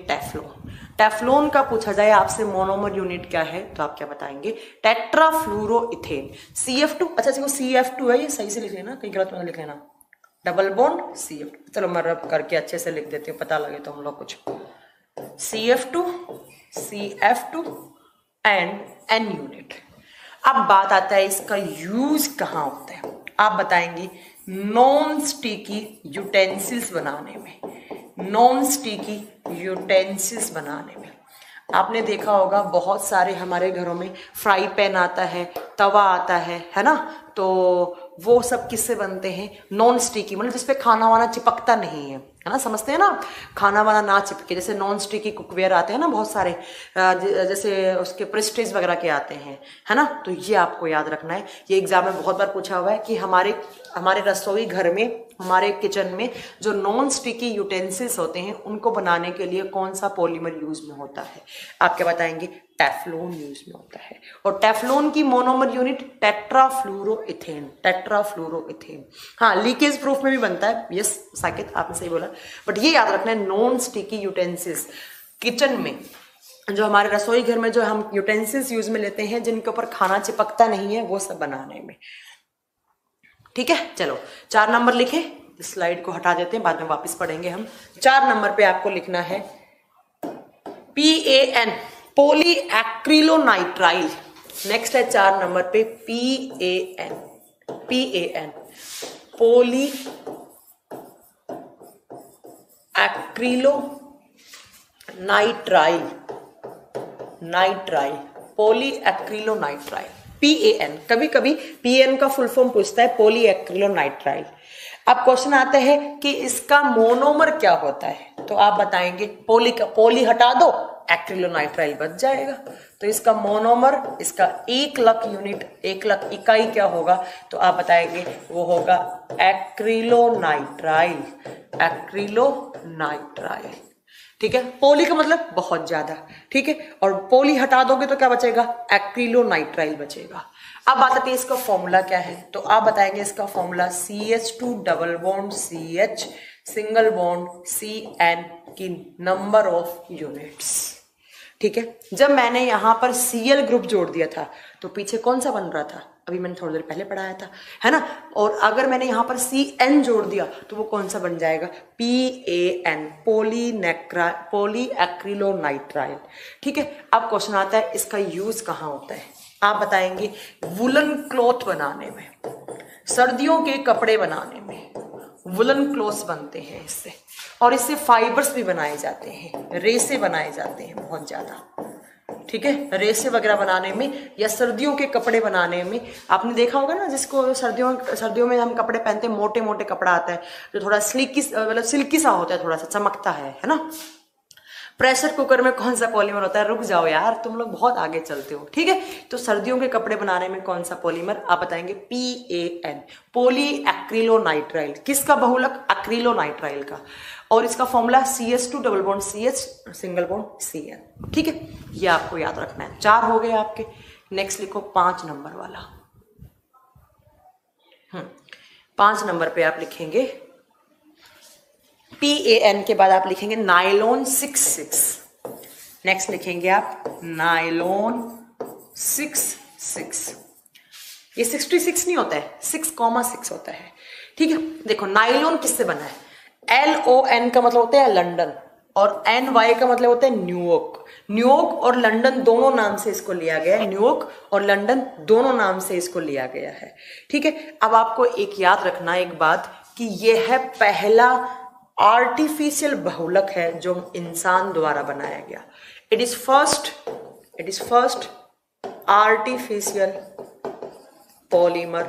टेफ्लॉन का पूछा जाए आपसे मोनोमर यूनिट क्या है, तो आप क्या बताएंगे, टेट्राफ्लूरोइथेन। CF2, अच्छा चलो CF2 है, ये सही से लिख लेना, कहीं गलत मत लिख लेना, डबल बॉन्ड CF2। चलो मैं रब करके अच्छे से लिख देती हूँ, पता लगे तो हम लोग कुछ। CF2 and N unit. अब बात आता है इसका यूज कहाँ होता है, आप बताएंगे नॉन स्टिकी यूटेंसिल्स बनाने में। आपने देखा होगा बहुत सारे हमारे घरों में फ्राई पैन आता है, तवा आता है ना, तो वो सब किससे बनते हैं, नॉन स्टिकी, मतलब जिसपे खाना वाना चिपकता नहीं है ना, समझते हैं ना, खाना वाना ना चिपके। जैसे नॉन स्टिकी कुकवेयर आते हैं ना बहुत सारे, जैसे उसके प्रेस्टीज वगैरह के आते हैं, है ना, तो ये आपको याद रखना है। ये एग्जाम में बहुत बार पूछा हुआ है कि हमारे रसोई घर में, हमारे किचन में जो नॉन स्टिकी यूटेंसिल्स होते हैं उनको बनाने के लिए कौन सा पॉलीमर यूज में होता है, आप क्या बताएंगे, टेफ्लॉन यूज में होता है। और टेफ्लॉन की मोनोमर यूनिट टेट्राफ्लूरोइथेन। हाँ, लीकेज प्रूफ में भी बनता है, यस साकेत आपने सही बोला, बट ये याद रखना है नॉन स्टिकी यूटेंसिल्स किचन में, जो हमारे रसोई घर में जो हम यूटेंसिल्स यूज में लेते हैं जिनके ऊपर खाना चिपकता नहीं है, वो सब बनाने में, ठीक है। चलो 4 नंबर लिखे, स्लाइड को हटा देते हैं, बाद में वापस पढ़ेंगे हम। 4 नंबर पे आपको लिखना है PAN, पोली एक्रिलोनाइट्राइल। नेक्स्ट है 4 नंबर पे PAN, पोली एक्रिलोनाइट्राइल, पोली एक्रिलोनाइट्राइल, PAN। कभी कभी PAN का फुल फॉर्म पूछता है, पोली एक्रिलोनाइट्राइल। अब क्वेश्चन आता है कि इसका मोनोमर क्या होता है, तो आप बताएंगे पोली हटा दो, एक्रिलोनाइट्राइल बच जाएगा। तो इसका मोनोमर, इसका 1 लाख यूनिट, 1 लाख इकाई क्या होगा, तो आप बताएंगे वो होगा एक्रिलोनाइट्राइल, ठीक है। पोली का मतलब बहुत ज्यादा, ठीक है, और पोली हटा दोगे तो क्या बचेगा, एक्रिलोनाइट्राइल बचेगा। अब बात आती है इसका फॉर्मूला क्या है, तो आप बताएंगे इसका formula CH2 double bond CH single bond CN की नंबर ऑफ यूनिट्स, ठीक है। जब मैंने यहां पर Cl ग्रुप जोड़ दिया था तो पीछे कौन सा बन रहा था, अभी मैंने थोड़ी देर पहले पढ़ाया था, है ना, और अगर मैंने यहां पर CN जोड़ दिया तो वो कौन सा बन जाएगा, PAN, पोली एक्रिलोनाइट्राइल, ठीक है। अब क्वेश्चन आता है इसका यूज कहाँ होता है, आप बताएंगे वुलन क्लॉथ बनाने में, सर्दियों के कपड़े बनाने में वुलन क्लॉथ्स बनते हैं इससे, और इससे फाइबर्स भी बनाए जाते हैं, रेसे बनाए जाते हैं बहुत ज्यादा, ठीक है। रेसे वगैरह बनाने में या सर्दियों के कपड़े बनाने में, आपने देखा होगा ना, जिसको सर्दियों में हम कपड़े पहनते हैं, मोटे मोटे कपड़ा आता है जो थोड़ा मतलब सिल्की सा होता है, थोड़ा सा चमकता है ना। प्रेशर कुकर में कौन सा पॉलीमर होता है, रुक जाओ यार, तुम लोग बहुत आगे चलते हो, ठीक है। तो सर्दियों के कपड़े बनाने में कौन सा पॉलीमर, आप बताएंगे PAN, पोली एक्रिलोनाइट्राइल। किसका बहुलक, एक्रिलोनाइट्राइल का, और इसका formula CH2 double bond CH single bond CN, ठीक है। ये आपको याद रखना है। 4 हो गए आपके। नेक्स्ट लिखो 5 नंबर वाला। 5 नंबर पे आप लिखेंगे PAN के बाद आप लिखेंगे नायलॉन 66। नेक्स्ट लिखेंगे आप नायलॉन 66। ये 66 नहीं होता है, 6,6 होता है, ठीक है। देखो नायलॉन किससे बना है, LON का मतलब होता है लंदन, और NY का मतलब होता है न्यूयॉर्क। न्यूयॉर्क और लंदन दोनों नाम से इसको लिया गया है, न्यूयॉर्क और लंदन दोनों नाम से इसको लिया गया है, ठीक है। अब आपको एक याद रखना एक बात कि यह है पहला आर्टिफिशियल बहुलक है जो इंसान द्वारा बनाया गया। It is first artificial polymer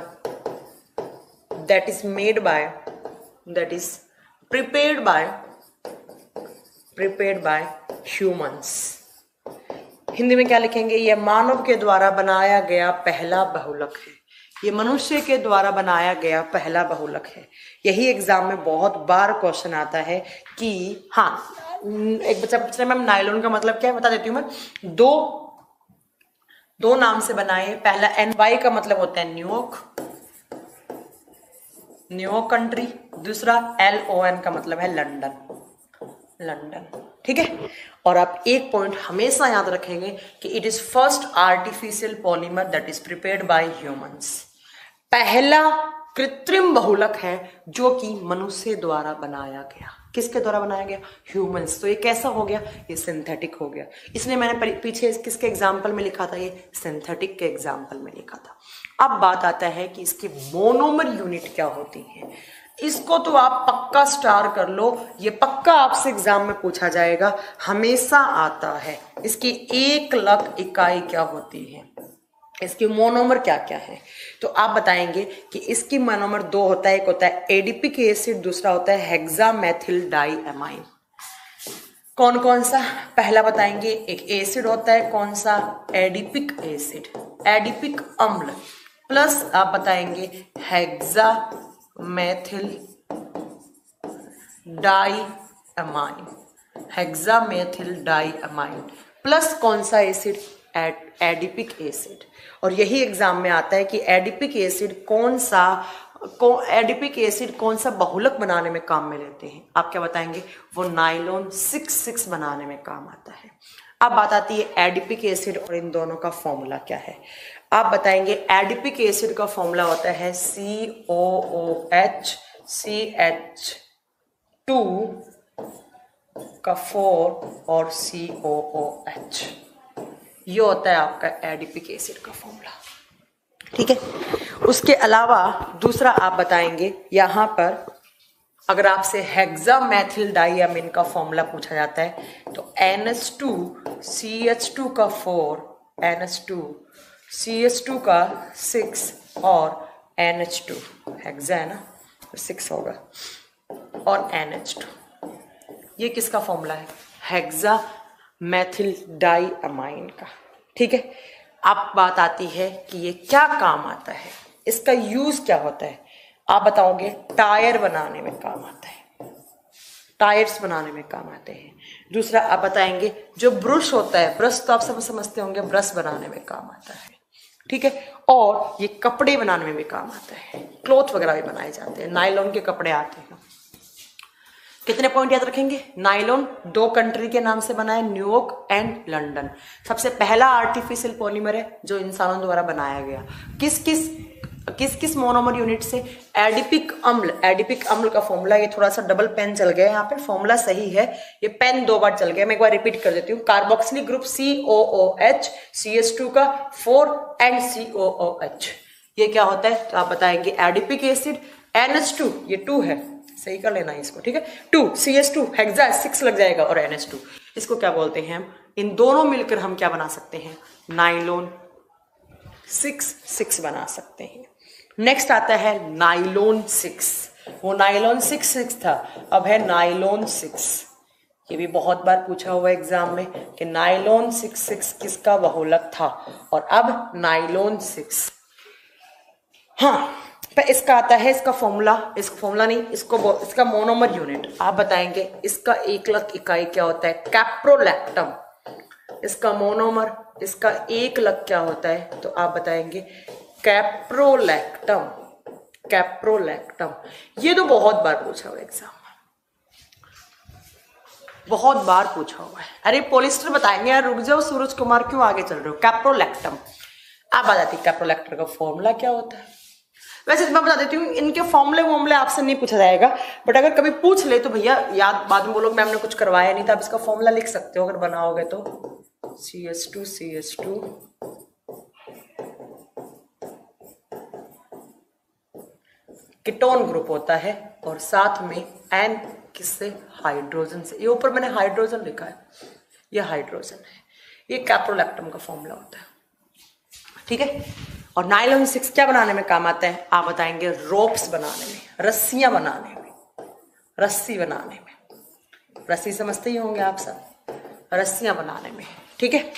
that is prepared by humans. Hindi में क्या लिखेंगे? ये मानव के द्वारा बनाया गया पहला बहुलक है। ये मनुष्य के द्वारा बनाया गया पहला बहुलक है। यही एग्जाम में बहुत बार क्वेश्चन आता है कि हाँ, एक बच्चा पूछ रहा है मैम नायलॉन का मतलब क्या है, बता देती हूँ मैं। दो नाम से बनाए। पहला NY का मतलब होता है न्यूयॉर्क, न्यूयॉर्क कंट्री। दूसरा LON का मतलब है लंदन, लंदन। ठीक है। और आप एक पॉइंट हमेशा याद रखेंगे कि it is first artificial polymer that is prepared by humans. पहला कृत्रिम बहुलक है जो कि मनुष्य द्वारा बनाया गया। किसके द्वारा बनाया गया? ह्यूमंस। तो ये कैसा हो गया? ये सिंथेटिक हो गया। इसलिए मैंने पीछे किसके एग्जाम्पल में लिखा था? ये सिंथेटिक के एग्जाम्पल में लिखा था। अब बात आता है कि इसकी मोनोमर यूनिट क्या होती है। इसको तो आप पक्का स्टार कर लो, ये पक्का आपसे एग्जाम में पूछा जाएगा, हमेशा आता है। इसकी 1 लाख इकाई क्या होती है, इसकी मोनोमर क्या क्या है। तो आप बताएंगे कि इसकी मोनोमर 2 होता है। एक होता है एडिपिक एसिड, दूसरा होता है हेक्सामेथिल डाइअमाइन। कौन कौन सा? पहला बताएंगे एक एसिड होता है, कौन सा? एडिपिक एसिड, एडिपिक अम्ल। प्लस आप बताएंगे हेक्सामेथिल डाइअमाइन, हेक्सामेथिल डाइअमाइन। प्लस कौन सा एसिड? Adipic acid. और यही एग्जाम में आता है कि एडिपिक एसिड कौन सा बहुलक बनाने में काम में लेते हैं। आप क्या बताएंगे? वो नाइलॉन 6 बनाने में काम आता है। अब बात आती है एडिपिक एसिड और इन दोनों का फॉर्मूला क्या है। आप बताएंगे एडिपिक एसिड का फॉर्मूला होता है COOH, CH2 का 4 और COOH। ये होता है आपका एडिपिक एसिड का फॉर्मूला। ठीक है। उसके अलावा दूसरा आप बताएंगे, यहां पर अगर आपसे हेक्सामेथिल डाइअमाइन का फॉर्मूला पूछा जाता है तो NH2 CH2 का 4, NH2 CH2 का 6 और NH2, हेक्सा है ना, 6 होगा, और NH2। ये किसका फॉर्मूला है? हेक्सामेथिल डाइअमाइन का। ठीक है। अब बात आती है कि ये क्या काम आता है, इसका यूज क्या होता है। आप बताओगे टायर बनाने में काम आता है, टायर्स बनाने में काम आते हैं। दूसरा आप बताएंगे जो ब्रश होता है, ब्रश तो आप सब समझते होंगे, ब्रश बनाने में काम आता है। ठीक है। और ये कपड़े बनाने में भी काम आता है, क्लॉथ वगैरह भी बनाए जाते हैं, नायलॉन के कपड़े आते हैं। कितने पॉइंट याद रखेंगे? नायलॉन 2 कंट्री के नाम से बना है, न्यूयॉर्क एंड लंदन। सबसे पहला आर्टिफिशियल पॉलीमर है जो इंसानों द्वारा बनाया गया। किस किस मोनोमर यूनिट से? एडिपिक अम्ल। एडिपिक अम्ल का फॉर्मूला, ये थोड़ा सा डबल पेन चल गया यहाँ पे, फॉर्मूला सही है, ये पेन 2 बार चल गया, मैं एक बार रिपीट कर देती हूँ। कार्बोक्सिलिक ग्रुप COOH, CH2 का 4 एंड COOH। ये क्या होता है? तो आप बताएंगे एडिपिक एसिड। NH2 ये 2 है, सही कर लेना इसको। ठीक है। 2 CH2 हेक्सा 6 लग जाएगा और NH2। इसको क्या बोलते हैं हम? इन दोनों मिलकर हम क्या बना सकते हैं? नाइलॉन 6 बना सकते हैं। नेक्स्ट आता है नाइलॉन 6। वो नाइलॉन 6 था, अब है नाइलॉन 6। ये भी बहुत बार पूछा हुआ एग्जाम में कि नाइलॉन 6 किसका बहुलक था, और अब नाइलॉन 6। हाँ, पर इसका आता है, इसका फॉर्मूला, इसका मोनोमर यूनिट आप बताएंगे। इसका 1 लाख इकाई क्या होता है? कैप्रोलैक्टम। इसका मोनोमर, इसका 1 लाख क्या होता है? तो आप बताएंगे कैप्रोलैक्टम, कैप्रोलैक्टम। ये तो बहुत बार पूछा हुआ एग्जाम में, बहुत बार पूछा हुआ है। अरे पॉलिस्टर बताएंगे यार, रुक जाओ सूरज कुमार, क्यों आगे चल रहे हो? कैप्रोलैक्टम। आप बता दी कैप्रोलैक्टर का फॉर्मूला क्या होता है। वैसे मैं बता देती हूँ, इनके फॉर्मूले आपसे नहीं पूछा जाएगा, बट अगर कभी पूछ ले तो भैया याद, बाद में बोलोगे मैम ने कुछ करवाया नहीं था, आप इसका फॉर्मूला लिख सकते हो अगर बनाओगे तो। CH2 कीटोन ग्रुप होता है, और साथ में N किससे? हाइड्रोजन से। ये ऊपर मैंने हाइड्रोजन लिखा है, ये हाइड्रोजन है। ये कैप्रोलैक्टम का फॉर्मूला होता है। ठीक है। और नायलॉन 6 क्या बनाने में काम आता है? आप बताएंगे रोप्स बनाने में, रस्सियां बनाने में, रस्सी बनाने में। रस्सी समझते ही होंगे आप सब, रस्सियां बनाने में। ठीक है,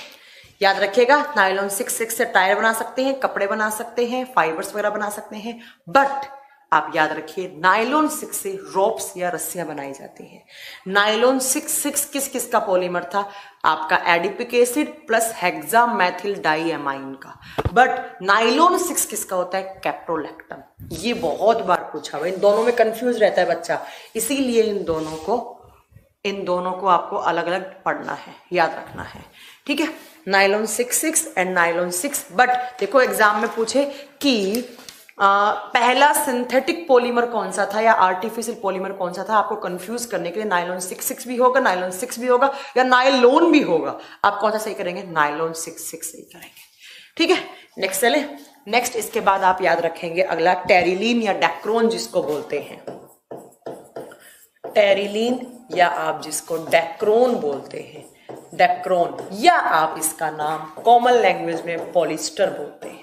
याद रखिएगा, नायलॉन 6 से टायर बना सकते हैं, कपड़े बना सकते हैं, फाइबर्स वगैरह बना सकते हैं, बट आप याद रखिए नायलॉन 6 से रोप्स या रस्सियां बनाई जाती हैं। नायलॉन 6 किस किस का पॉलीमर था? आपका एडिपिक एसिड प्लस हेक्सामेथिल डाइएमाइन का। बट नायलॉन 6 किसका होता है? कैप्रोलैक्टम। ये बहुत बार पूछा हुआ, इन दोनों में कंफ्यूज रहता है बच्चा, इसीलिए इन दोनों को आपको अलग अलग पढ़ना है, याद रखना है। ठीक है, नायलॉन 6 एंड नायलॉन 6। बट देखो एग्जाम में पूछे कि पहला सिंथेटिक पॉलीमर कौन सा था या आर्टिफिशियल पॉलीमर कौन सा था, आपको कंफ्यूज करने के लिए नायलॉन 6 भी होगा, नायलॉन 6 भी होगा, या नायलॉन भी होगा। आप कौन सा सही करेंगे? नायलॉन 6 सही करेंगे। ठीक है, नेक्स्ट चले। नेक्स्ट इसके बाद आप याद रखेंगे अगला टेरिलीन या डेक्रोन जिसको बोलते हैं। टेरिलीन या आप जिसको डेक्रोन बोलते हैं, डेक्रोन, या आप इसका नाम कॉमन लैंग्वेज में पॉलिस्टर बोलते हैं।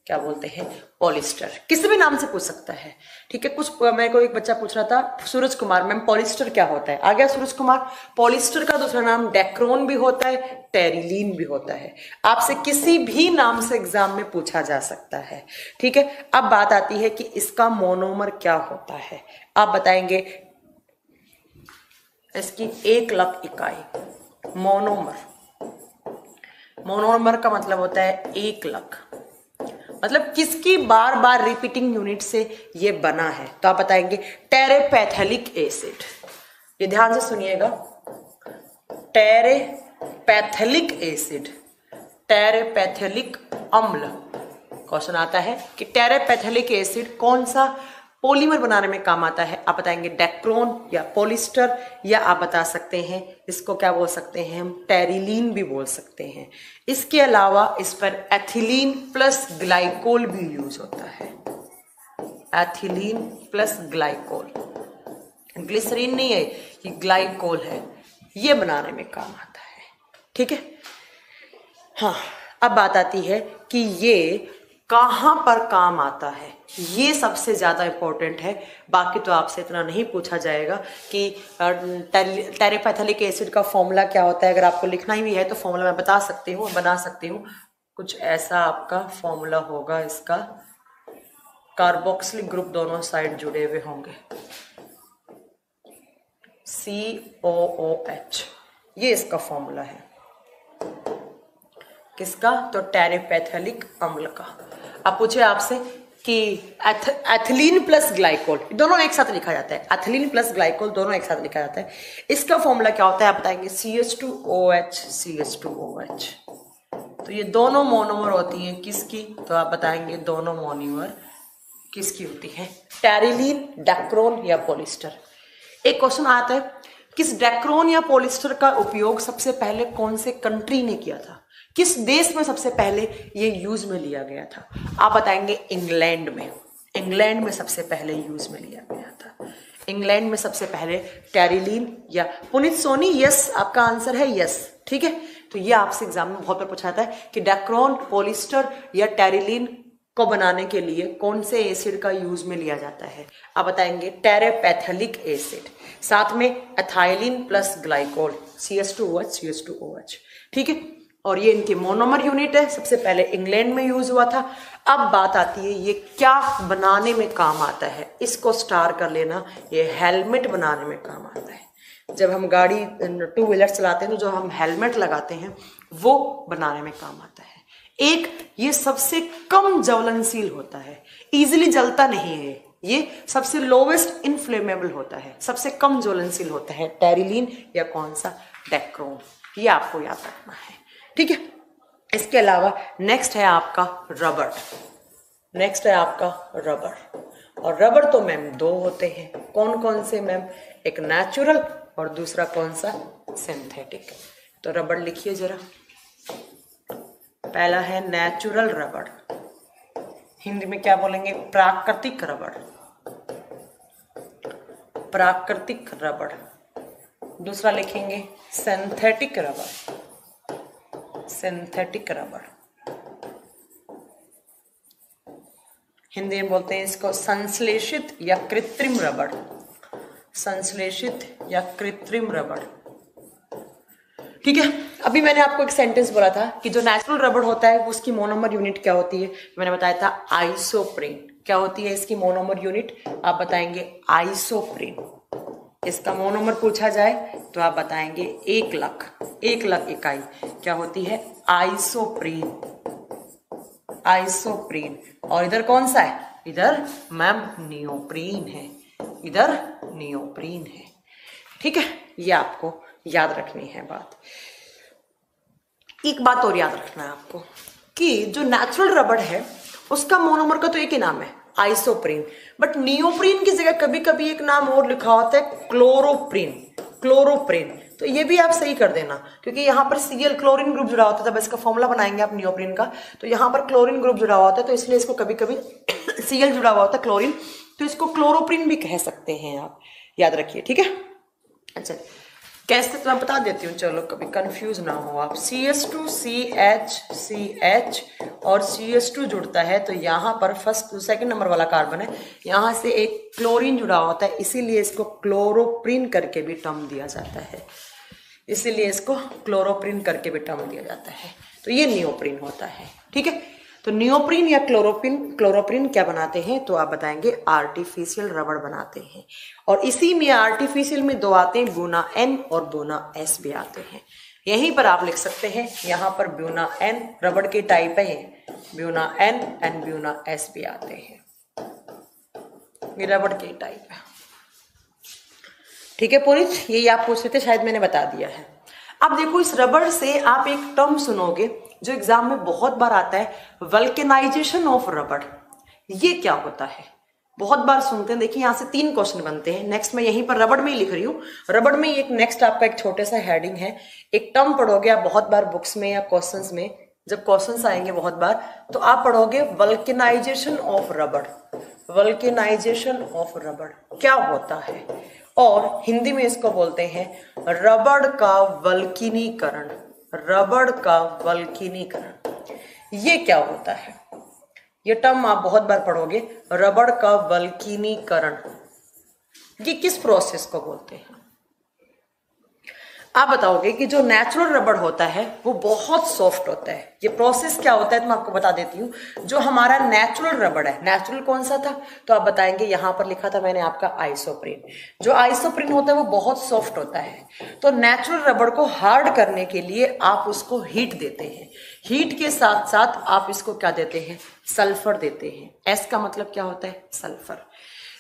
क्या बोलते हैं? पॉलिस्टर। किसी भी नाम से पूछ सकता है। ठीक है, कुछ मेरे को एक बच्चा पूछ रहा था, सूरज कुमार मैम पॉलिस्टर क्या होता है? आ गया सूरज कुमार। पॉलिस्टर का दूसरा नाम डेक्रोन भी होता है, टेरिलीन भी होता है। आपसे किसी भी नाम से एग्जाम में पूछा जा सकता है। ठीक है, अब बात आती है कि इसका मोनोमर क्या होता है। आप बताएंगे इसकी 1 लाख इकाई मोनोमर। मोनोमर का मतलब होता है 1 लाख, मतलब किसकी बार बार रिपीटिंग यूनिट से ये बना है। तो आप बताएंगे टेरेपैथेलिक एसिड। ये ध्यान से सुनिएगा, टेरेपैथेलिक एसिड, टेरेपैथेलिक अम्ल। क्वेश्चन आता है कि टेरेपैथेलिक एसिड कौन सा पॉलीमर बनाने में काम आता है। आप बताएंगे डेक्रोन या पॉलिस्टर, या आप बता सकते हैं इसको क्या बोल सकते हैं हम, टेरिलीन भी बोल सकते हैं। इसके अलावा इस पर एथिलीन प्लस ग्लाइकोल भी यूज होता है। एथिलीन प्लस ग्लाइकोल, ग्लिसरीन नहीं है, ये ग्लाइकोल है, ये बनाने में काम आता है। ठीक है, हाँ, अब बात आती है कि ये कहां पर काम आता है, ये सबसे ज्यादा इंपॉर्टेंट है। बाकी तो आपसे इतना नहीं पूछा जाएगा कि टेरेपैथेलिक एसिड का फॉर्मूला क्या होता है। अगर आपको लिखना ही भी है तो फॉर्मूला मैं बता सकती हूँ, बना सकती हूँ। कुछ ऐसा आपका फॉर्मूला होगा, इसका कार्बोक्सिलिक ग्रुप दोनों साइड जुड़े हुए होंगे, COOH, ये इसका फॉर्मूला है। किसका? तो टेरेपैथेलिक अम्ल का। अब पूछे आपसे कि एथिलीन प्लस ग्लाइकोल दोनों एक साथ लिखा जाता है, एथिलीन प्लस ग्लाइकोल दोनों एक साथ लिखा जाता है, इसका फॉर्मूला क्या होता है? आप बताएंगे CH2OH, CH2OH। तो ये दोनों मोनोमर होती हैं किसकी? तो आप बताएंगे दोनों मोनोमर किसकी होती है? टेरिलीन, डेक्रोन या पॉलिस्टर। एक क्वेश्चन आता है, किस डेक्रोन या पॉलिस्टर का उपयोग सबसे पहले कौन से कंट्री ने किया था? किस देश में सबसे पहले ये यूज में लिया गया था? आप बताएंगे इंग्लैंड में। इंग्लैंड में सबसे पहले यूज में लिया गया था। इंग्लैंड में सबसे पहले टेरिलीन या पुनीत सोनी, यस आपका आंसर है यस। ठीक है, तो ये आपसे एग्जाम में बहुत बार पूछा जाता है कि डेक्रोन, पॉलिस्टर या टेरिलीन को बनाने के लिए कौन से एसिड का यूज में लिया जाता है। आप बताएंगे टेरेपैथेलिक एसिड, साथ में ethylene plus glycol, CH2OH, CH2OH। ठीक है, और ये इनकी मोनोमर यूनिट है, सबसे पहले इंग्लैंड में यूज हुआ था। अब बात आती है ये क्या बनाने में काम आता है, इसको स्टार कर लेना, ये हेलमेट बनाने में काम आता है। जब हम गाड़ी 2 व्हीलर चलाते हैं तो जो हम हेलमेट लगाते हैं वो बनाने में काम आता है। एक ये सबसे कम ज्वलनशील होता है, इजीली जलता नहीं है, ये सबसे लोवेस्ट इनफ्लेमेबल होता है, सबसे कम ज्वलनशील होता है, टेरिलीन या कौन सा, डेक्रोन। ये आपको याद रखना है। ठीक है, इसके अलावा नेक्स्ट है आपका रबर। नेक्स्ट है आपका रबर, और रबर तो मैम 2 होते हैं। कौन कौन से मैम? एक नेचुरल और दूसरा कौन सा, सिंथेटिक। तो रबर लिखिए जरा। पहला है नेचुरल रबर, हिंदी में क्या बोलेंगे? प्राकृतिक रबर, प्राकृतिक रबर। दूसरा लिखेंगे synthetic rubber, synthetic rubber. Hindi में बोलते हैं इसको संश्लेषित या कृत्रिम रबर, संश्लेषित या कृत्रिम रबर। ठीक है। अभी मैंने आपको एक सेंटेंस बोला था कि जो नेचुरल रबड़ होता है उसकी मोनोमर यूनिट क्या होती है, मैंने बताया था आइसोप्रीन। क्या होती है इसकी मोनोमर यूनिट, आप बताएंगे आइसोप्रीन। इसका मोनोमर पूछा जाए तो आप बताएंगे 1,00,000 इकाई क्या होती है, आइसोप्रीन। आइसोप्रीन। और इधर कौन सा है, इधर मैम नियोप्रीन है, इधर नियोप्रीन है। ठीक है, ये आपको याद रखनी है बात। एक बात और याद रखना है आपको कि जो नेचुरल रबड़ है उसका मोनोमर का तो एक ही नाम है आइसोप्रीन, बट नियोप्रीन की जगह कभी कभी एक नाम और लिखा होता है क्लोरोप्रीन। क्लोरोप्रीन तो ये भी आप सही कर देना, क्योंकि यहाँ पर Cl क्लोरीन ग्रुप जुड़ा होता है, तब इसका फॉर्मूला बनाएंगे आप नियोप्रीन का, तो यहाँ पर क्लोरीन ग्रुप जुड़ा होता है, तो इसलिए इसको कभी कभी Cl जुड़ा हुआ होता है क्लोरीन, तो इसको क्लोरोप्रीन भी कह सकते हैं आप, याद रखिए। ठीक है, अच्छा कैसे तो मैं बता देती हूँ, चलो कभी कंफ्यूज ना हो आप। CH2 CH और CH2 जुड़ता है तो यहाँ पर फर्स्ट सेकंड नंबर वाला कार्बन है, यहाँ से एक क्लोरीन जुड़ा होता है, इसीलिए इसको क्लोरोप्रीन करके भी टर्म दिया जाता है, इसीलिए इसको क्लोरोप्रीन करके भी टर्म दिया जाता है। तो ये नियोप्रीन होता है। ठीक है, तो नियोप्रीन या क्लोरोप्रीन क्या बनाते हैं, तो आप बताएंगे आर्टिफिशियल रबड़ बनाते हैं। और इसी में आर्टिफिशियल में दो आते हैं, ब्यूना N और ब्यूना S भी आते हैं। यहीं पर आप लिख सकते हैं, यहाँ पर ब्यूना N रबड़ के टाइप है, Buena N and Buena S भी आते हैं, ये रबड़ के टाइप है। ठीक है पुनीत, यही आप पूछ रहे थे, शायद मैंने बता दिया है। अब देखो इस रबड़ से आप एक टर्म सुनोगे जो एग्जाम में बहुत बार आता है, वल्केनाइजेशन ऑफ रबड़। ये क्या होता है, बहुत बार सुनते हैं। देखिए यहाँ से 3 क्वेश्चन बनते हैं। नेक्स्ट मैं यहीं पर रबड़ में ही लिख रही हूँ, रबड़ में एक नेक्स्ट आपका एक छोटे सा हेडिंग है, एक टर्म पढ़ोगे आप बहुत बार बुक्स में या क्वेश्चंस में, जब क्वेश्चंस आएंगे बहुत बार तो आप पढ़ोगे वल्केनाइजेशन ऑफ रबड़। वल्केनाइजेशन ऑफ रबड़ क्या होता है, और हिंदी में इसको बोलते हैं रबड़ का वल्किनीकरण। रबड़ का वल्किनीकरण ये क्या होता है, ये टर्म आप बहुत बार पढ़ोगे, रबड़ का वल्किनीकरण। ये किस प्रोसेस को बोलते हैं, आप बताओगे कि जो नेचुरल रबड़ होता है वो बहुत सॉफ्ट होता है। ये प्रोसेस क्या होता है तो मैं आपको बता देती हूँ। जो हमारा नेचुरल रबड़ है, नेचुरल कौन सा था, तो आप बताएंगे यहाँ पर लिखा था मैंने आपका आइसोप्रीन। जो आइसोप्रीन होता है वो बहुत सॉफ्ट होता है, तो नेचुरल रबड़ को हार्ड करने के लिए आप उसको हीट देते हैं। हीट के साथ साथ आप इसको क्या देते हैं, सल्फर देते हैं। एस का मतलब क्या होता है, सल्फर।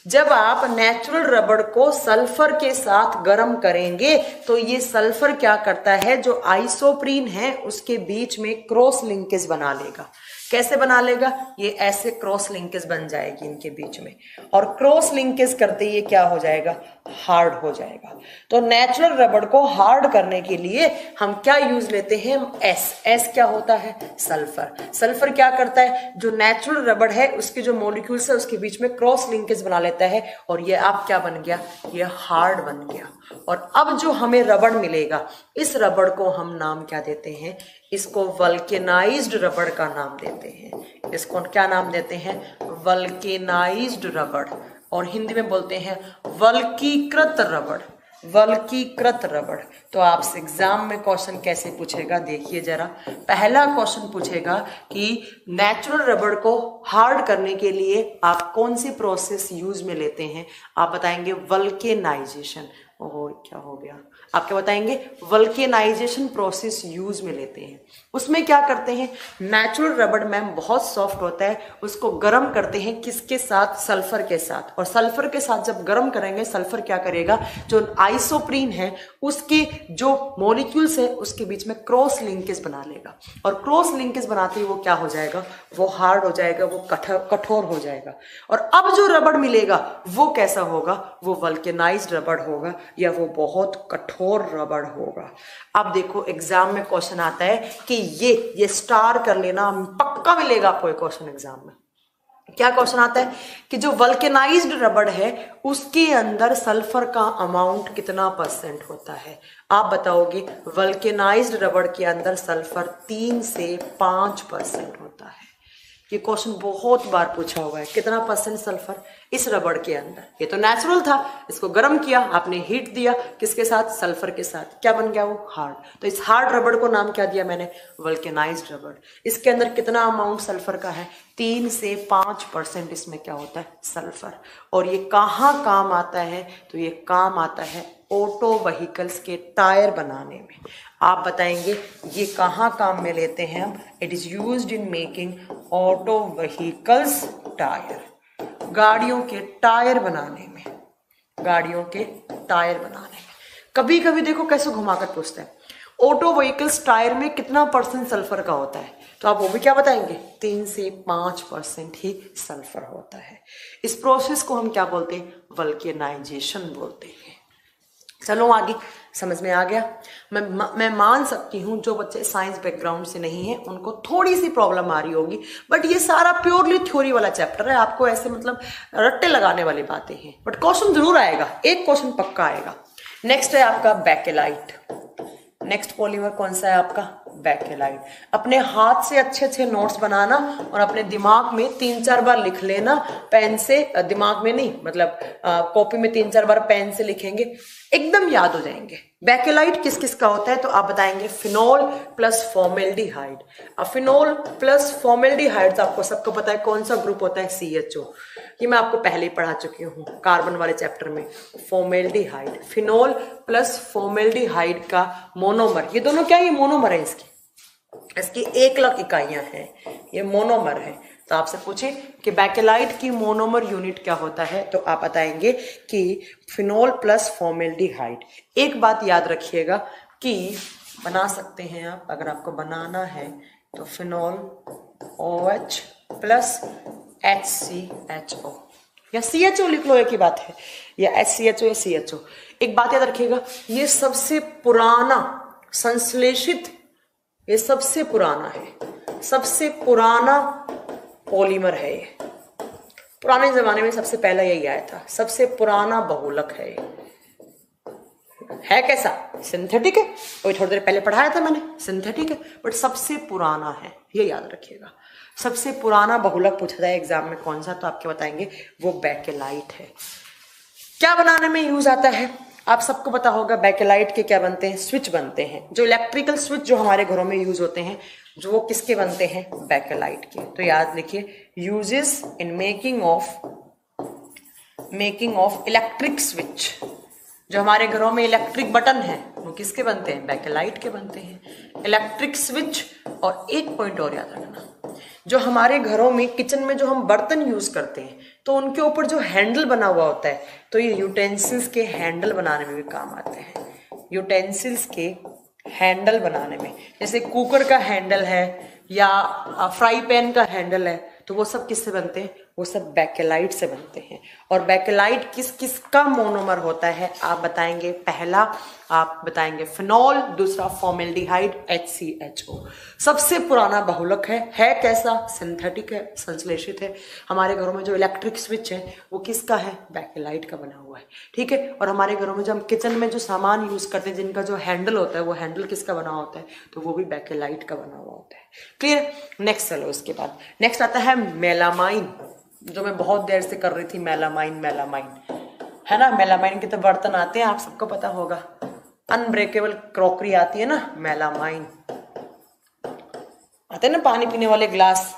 जब आप नेचुरल रबड़ को सल्फर के साथ गर्म करेंगे तो ये सल्फर क्या करता है, जो आइसोप्रीन है उसके बीच में क्रॉस लिंकेज बना लेगा। कैसे बना लेगा, ये ऐसे क्रॉस लिंकेज बन जाएगी इनके बीच में, और क्रॉस लिंकेज करते ये क्या हो जाएगा, हार्ड हो जाएगा। तो नेचुरल रबड़ को हार्ड करने के लिए हम क्या यूज लेते हैं, एस क्या होता है, सल्फर। सल्फर क्या करता है, जो नेचुरल रबड़ है उसके जो मॉलिक्यूल्स है उसके बीच में क्रॉस लिंकेज बना लेता है, और ये अब क्या बन गया, ये हार्ड बन गया। और अब जो हमें रबड़ मिलेगा, इस रबड़ को हम नाम क्या देते हैं, इसको वल्केनाइज्ड रबड़ का नाम देते हैं। इसको क्या नाम देते हैं, वल्केनाइज्ड रबड़, और हिंदी में बोलते हैं वल्कीकृत रबड़। वल्कीकृत रबड़। तो आपसे एग्जाम में क्वेश्चन कैसे पूछेगा, देखिए जरा। पहला क्वेश्चन पूछेगा कि नेचुरल रबड़ को हार्ड करने के लिए आप कौन सी प्रोसेस यूज में लेते हैं, आप बताएंगे वल्केनाइजेशन। ओह क्या हो गया, आप क्या बताएंगे, वल्केनाइजेशन प्रोसेस यूज में लेते हैं। उसमें क्या करते हैं, नेचुरल रबड़ मैम बहुत सॉफ्ट होता है, उसको गर्म करते हैं किसके साथ, सल्फर के साथ। और सल्फर के साथ जब गर्म करेंगे, सल्फर क्या करेगा, जो आइसोप्रीन है उसके जो मॉलिक्यूल्स है उसके बीच में क्रॉस लिंकेज बना लेगा, और क्रॉस लिंकेज बनाते ही वो क्या हो जाएगा, वो हार्ड हो जाएगा, वो कठोर हो जाएगा। और अब जो रबड़ मिलेगा वो कैसा होगा, वो वल्केनाइज्ड रबड़ होगा, या वो बहुत कठोर रबड़ होगा। अब देखो एग्जाम में क्वेश्चन आता है कि ये स्टार कर लेना, पक्का मिलेगा आपको ये क्वेश्चन एग्जाम में। क्या क्वेश्चन आता है कि जो वल्केनाइज्ड रबड़ है उसके अंदर सल्फर का अमाउंट कितना % होता है, आप बताओगे। वल्केनाइज्ड रबड़ के अंदर सल्फर 3 से 5% होता है। ये क्वेश्चन बहुत बार पूछा हुआ है, कितना % सल्फर इस रबड़ के अंदर। ये तो नेचुरल था, इसको गर्म किया आपने, हीट दिया, किसके साथ? सल्फर के साथ। क्या बन गया वो? हार्ड। तो इस हार्ड रबड़ को नाम क्या दिया मैंने? वल्केनाइज्ड रबड़। इसके अंदर कितना अमाउंट सल्फर का है? 3 से 5% इसमें क्या होता है? सल्फर। और ये कहाँ काम आता है? तो ये काम आता है ऑटो व्हीकल्स के टायर बनाने में। आप बताएंगे ये कहाँ काम में लेते हैं हम? It is used in making auto vehicles tyre, गाड़ियों के टायर बनाने में, गाड़ियों के टायर बनाने में। कभी कभी देखो कैसे घुमाकर पूछते हैं, ऑटो व्हीकल्स टायर में कितना % सल्फर का होता है? तो आप वो भी क्या बताएंगे? 3 से 5% ही सल्फर होता है। इस प्रोसेस को हम क्या बोलते हैं? वल्केनाइजेशन बोलते हैं। चलो आगे, समझ में आ गया। मैं मान सकती हूँ जो बच्चे साइंस बैकग्राउंड से नहीं है उनको थोड़ी सी प्रॉब्लम आ रही होगी, बट ये सारा प्योरली थ्योरी वाला चैप्टर है, आपको ऐसे मतलब रट्टे लगाने वाली बातें हैं, बट क्वेश्चन जरूर आएगा, एक क्वेश्चन पक्का आएगा। नेक्स्ट है आपका बेकेलाइट। नेक्स्ट पॉलीमर कौन सा है आपका? बेकेलाइट। अपने हाथ से अच्छे अच्छे नोट्स बनाना और अपने दिमाग में 3-4 बार लिख लेना, पेन से, दिमाग में नहीं मतलब कॉपी में 3-4 बार पेन से लिखेंगे, एकदम याद हो जाएंगे। बेकेलाइट किस किस का होता है? तो आप बताएंगे फिनोल प्लस फॉर्मेल्डिहाइड। अब फिनोल प्लस फॉर्मेल्डिहाइड आपको सबको पता है कौन सा ग्रुप होता है? CHO। ये मैं आपको पहले ही पढ़ा चुकी हूँ कार्बन वाले चैप्टर में। फॉर्मेल्डिहाइड, फिनोल प्लस फॉर्मेल्डिहाइड का मोनोमर, ये दोनों क्या? ये मोनोमर है, इसकी 1 लाख इकाइयां हैं, ये मोनोमर है। तो आपसे पूछे कि बेकेलाइट की मोनोमर यूनिट क्या होता है, तो आप बताएंगे कि फिनोल प्लस फॉर्मेल्डिहाइड। एक बात याद रखिएगा कि बना सकते हैं आप, अगर आपको बनाना है तो फिनोल OH प्लस HCHO या CHO लिख लो, एक ही बात है, या HCHO या CHO। एक बात याद रखिएगा, ये सबसे पुराना संश्लेषित, ये सबसे पुराना है, सबसे पुराना पॉलीमर है ये। पुराने जमाने में सबसे पहला यही आया था, सबसे पुराना बहुलक है ये। है कैसा? सिंथेटिक है, वही थोड़ी देर पहले पढ़ाया था मैंने, सिंथेटिक है बट सबसे पुराना है, ये याद रखिएगा। सबसे पुराना बहुलक पूछा जाए एग्जाम में कौन सा, तो आपके बताएंगे वो बेकेलाइट है। क्या बनाने में यूज आता है? आप सबको पता होगा बेकेलाइट के क्या बनते हैं? स्विच बनते हैं। जो इलेक्ट्रिकल स्विच जो हमारे घरों में यूज होते हैं, जो वो किसके बनते हैं? बेकेलाइट के। तो याद लिखिए, uses in making of electric switch. जो हमारे घरों में इलेक्ट्रिक बटन है वो किसके बनते हैं? बेकेलाइट के बनते हैं। Electric switch. और एक पॉइंट और याद रखना, जो हमारे घरों में किचन में जो हम बर्तन यूज करते हैं तो उनके ऊपर जो हैंडल बना हुआ होता है, तो ये यूटेंसिल्स के हैंडल बनाने में भी काम आते हैं। यूटेंसिल्स के हैंडल बनाने में, जैसे कुकर का हैंडल है या फ्राई पैन का हैंडल है, तो वो सब किससे बनते हैं? वो सब बेकेलाइट से बनते हैं। और बेकेलाइट किस किस का मोनोमर होता है? आप बताएंगे, पहला आप बताएंगे फिनोल, दूसरा फॉर्मेल्डिहाइड HCHO। सबसे पुराना बहुलक है कैसा? सिंथेटिक है, संश्लेषित है। हमारे घरों में जो इलेक्ट्रिक स्विच है वो किसका है? बेकेलाइट का बना हुआ है, ठीक है। और हमारे घरों में जो हम किचन में जो सामान यूज करते हैं जिनका जो हैंडल होता है, वो हैंडल किसका बना होता है? तो वो भी बेकेलाइट का बना हुआ होता है। क्लियर? नेक्स्ट चलो, इसके बाद नेक्स्ट आता है मेलामाइन, जो मैं बहुत देर से कर रही थी। मेलामाइन है ना, मेलामाइन के तो बर्तन आते हैं, आप सबको पता होगा। अनब्रेकेबल क्रॉकरी आती है ना, मेलामाइन आते हैं ना, पानी पीने वाले ग्लास।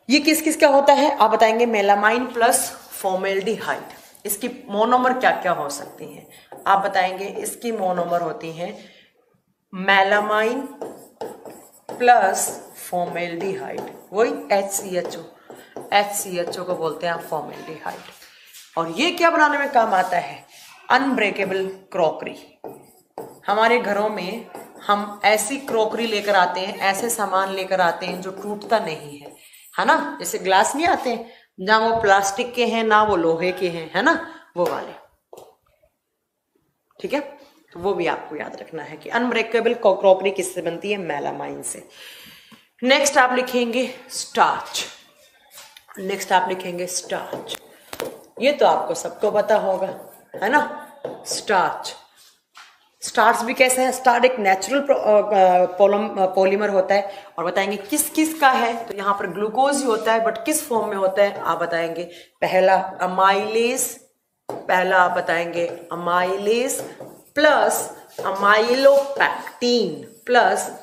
ये किस किस का होता है? आप बताएंगे मेलामाइन प्लस फॉर्मेल्डिहाइड। इसकी मोनोमर क्या क्या हो सकती हैं? आप बताएंगे इसकी मोनोमर होती हैं मेलामाइन प्लस फॉर्मेल्डिहाइड, वही HCHO को बोलते हैं आप फॉर्मेल्डिहाइड। और ये क्या बनाने में काम आता है? Unbreakable crockery. हमारे घरों में हम ऐसी क्रॉकरी लेकर आते हैं, ऐसे सामान लेकर आते हैं जो टूटता नहीं है ना। जैसे ग्लास नहीं आते हैं, ना वो प्लास्टिक के हैं ना वो लोहे के हैं, है ना, वो वाले, ठीक है। तो वो भी आपको याद रखना है कि अनब्रेकेबल क्रॉकरी किससे बनती है? मेलामाइन से। नेक्स्ट आप लिखेंगे स्टार्च। ये तो आपको सबको पता होगा, है ना, स्टार्च। स्टार्च भी कैसा है, स्टार्च एक नेचुरल पॉलीमर होता है। और बताएंगे किस किस का है, तो यहाँ पर ग्लूकोज ही होता है, बट किस फॉर्म में होता है आप बताएंगे। पहला आप बताएंगे अमाइलेज प्लस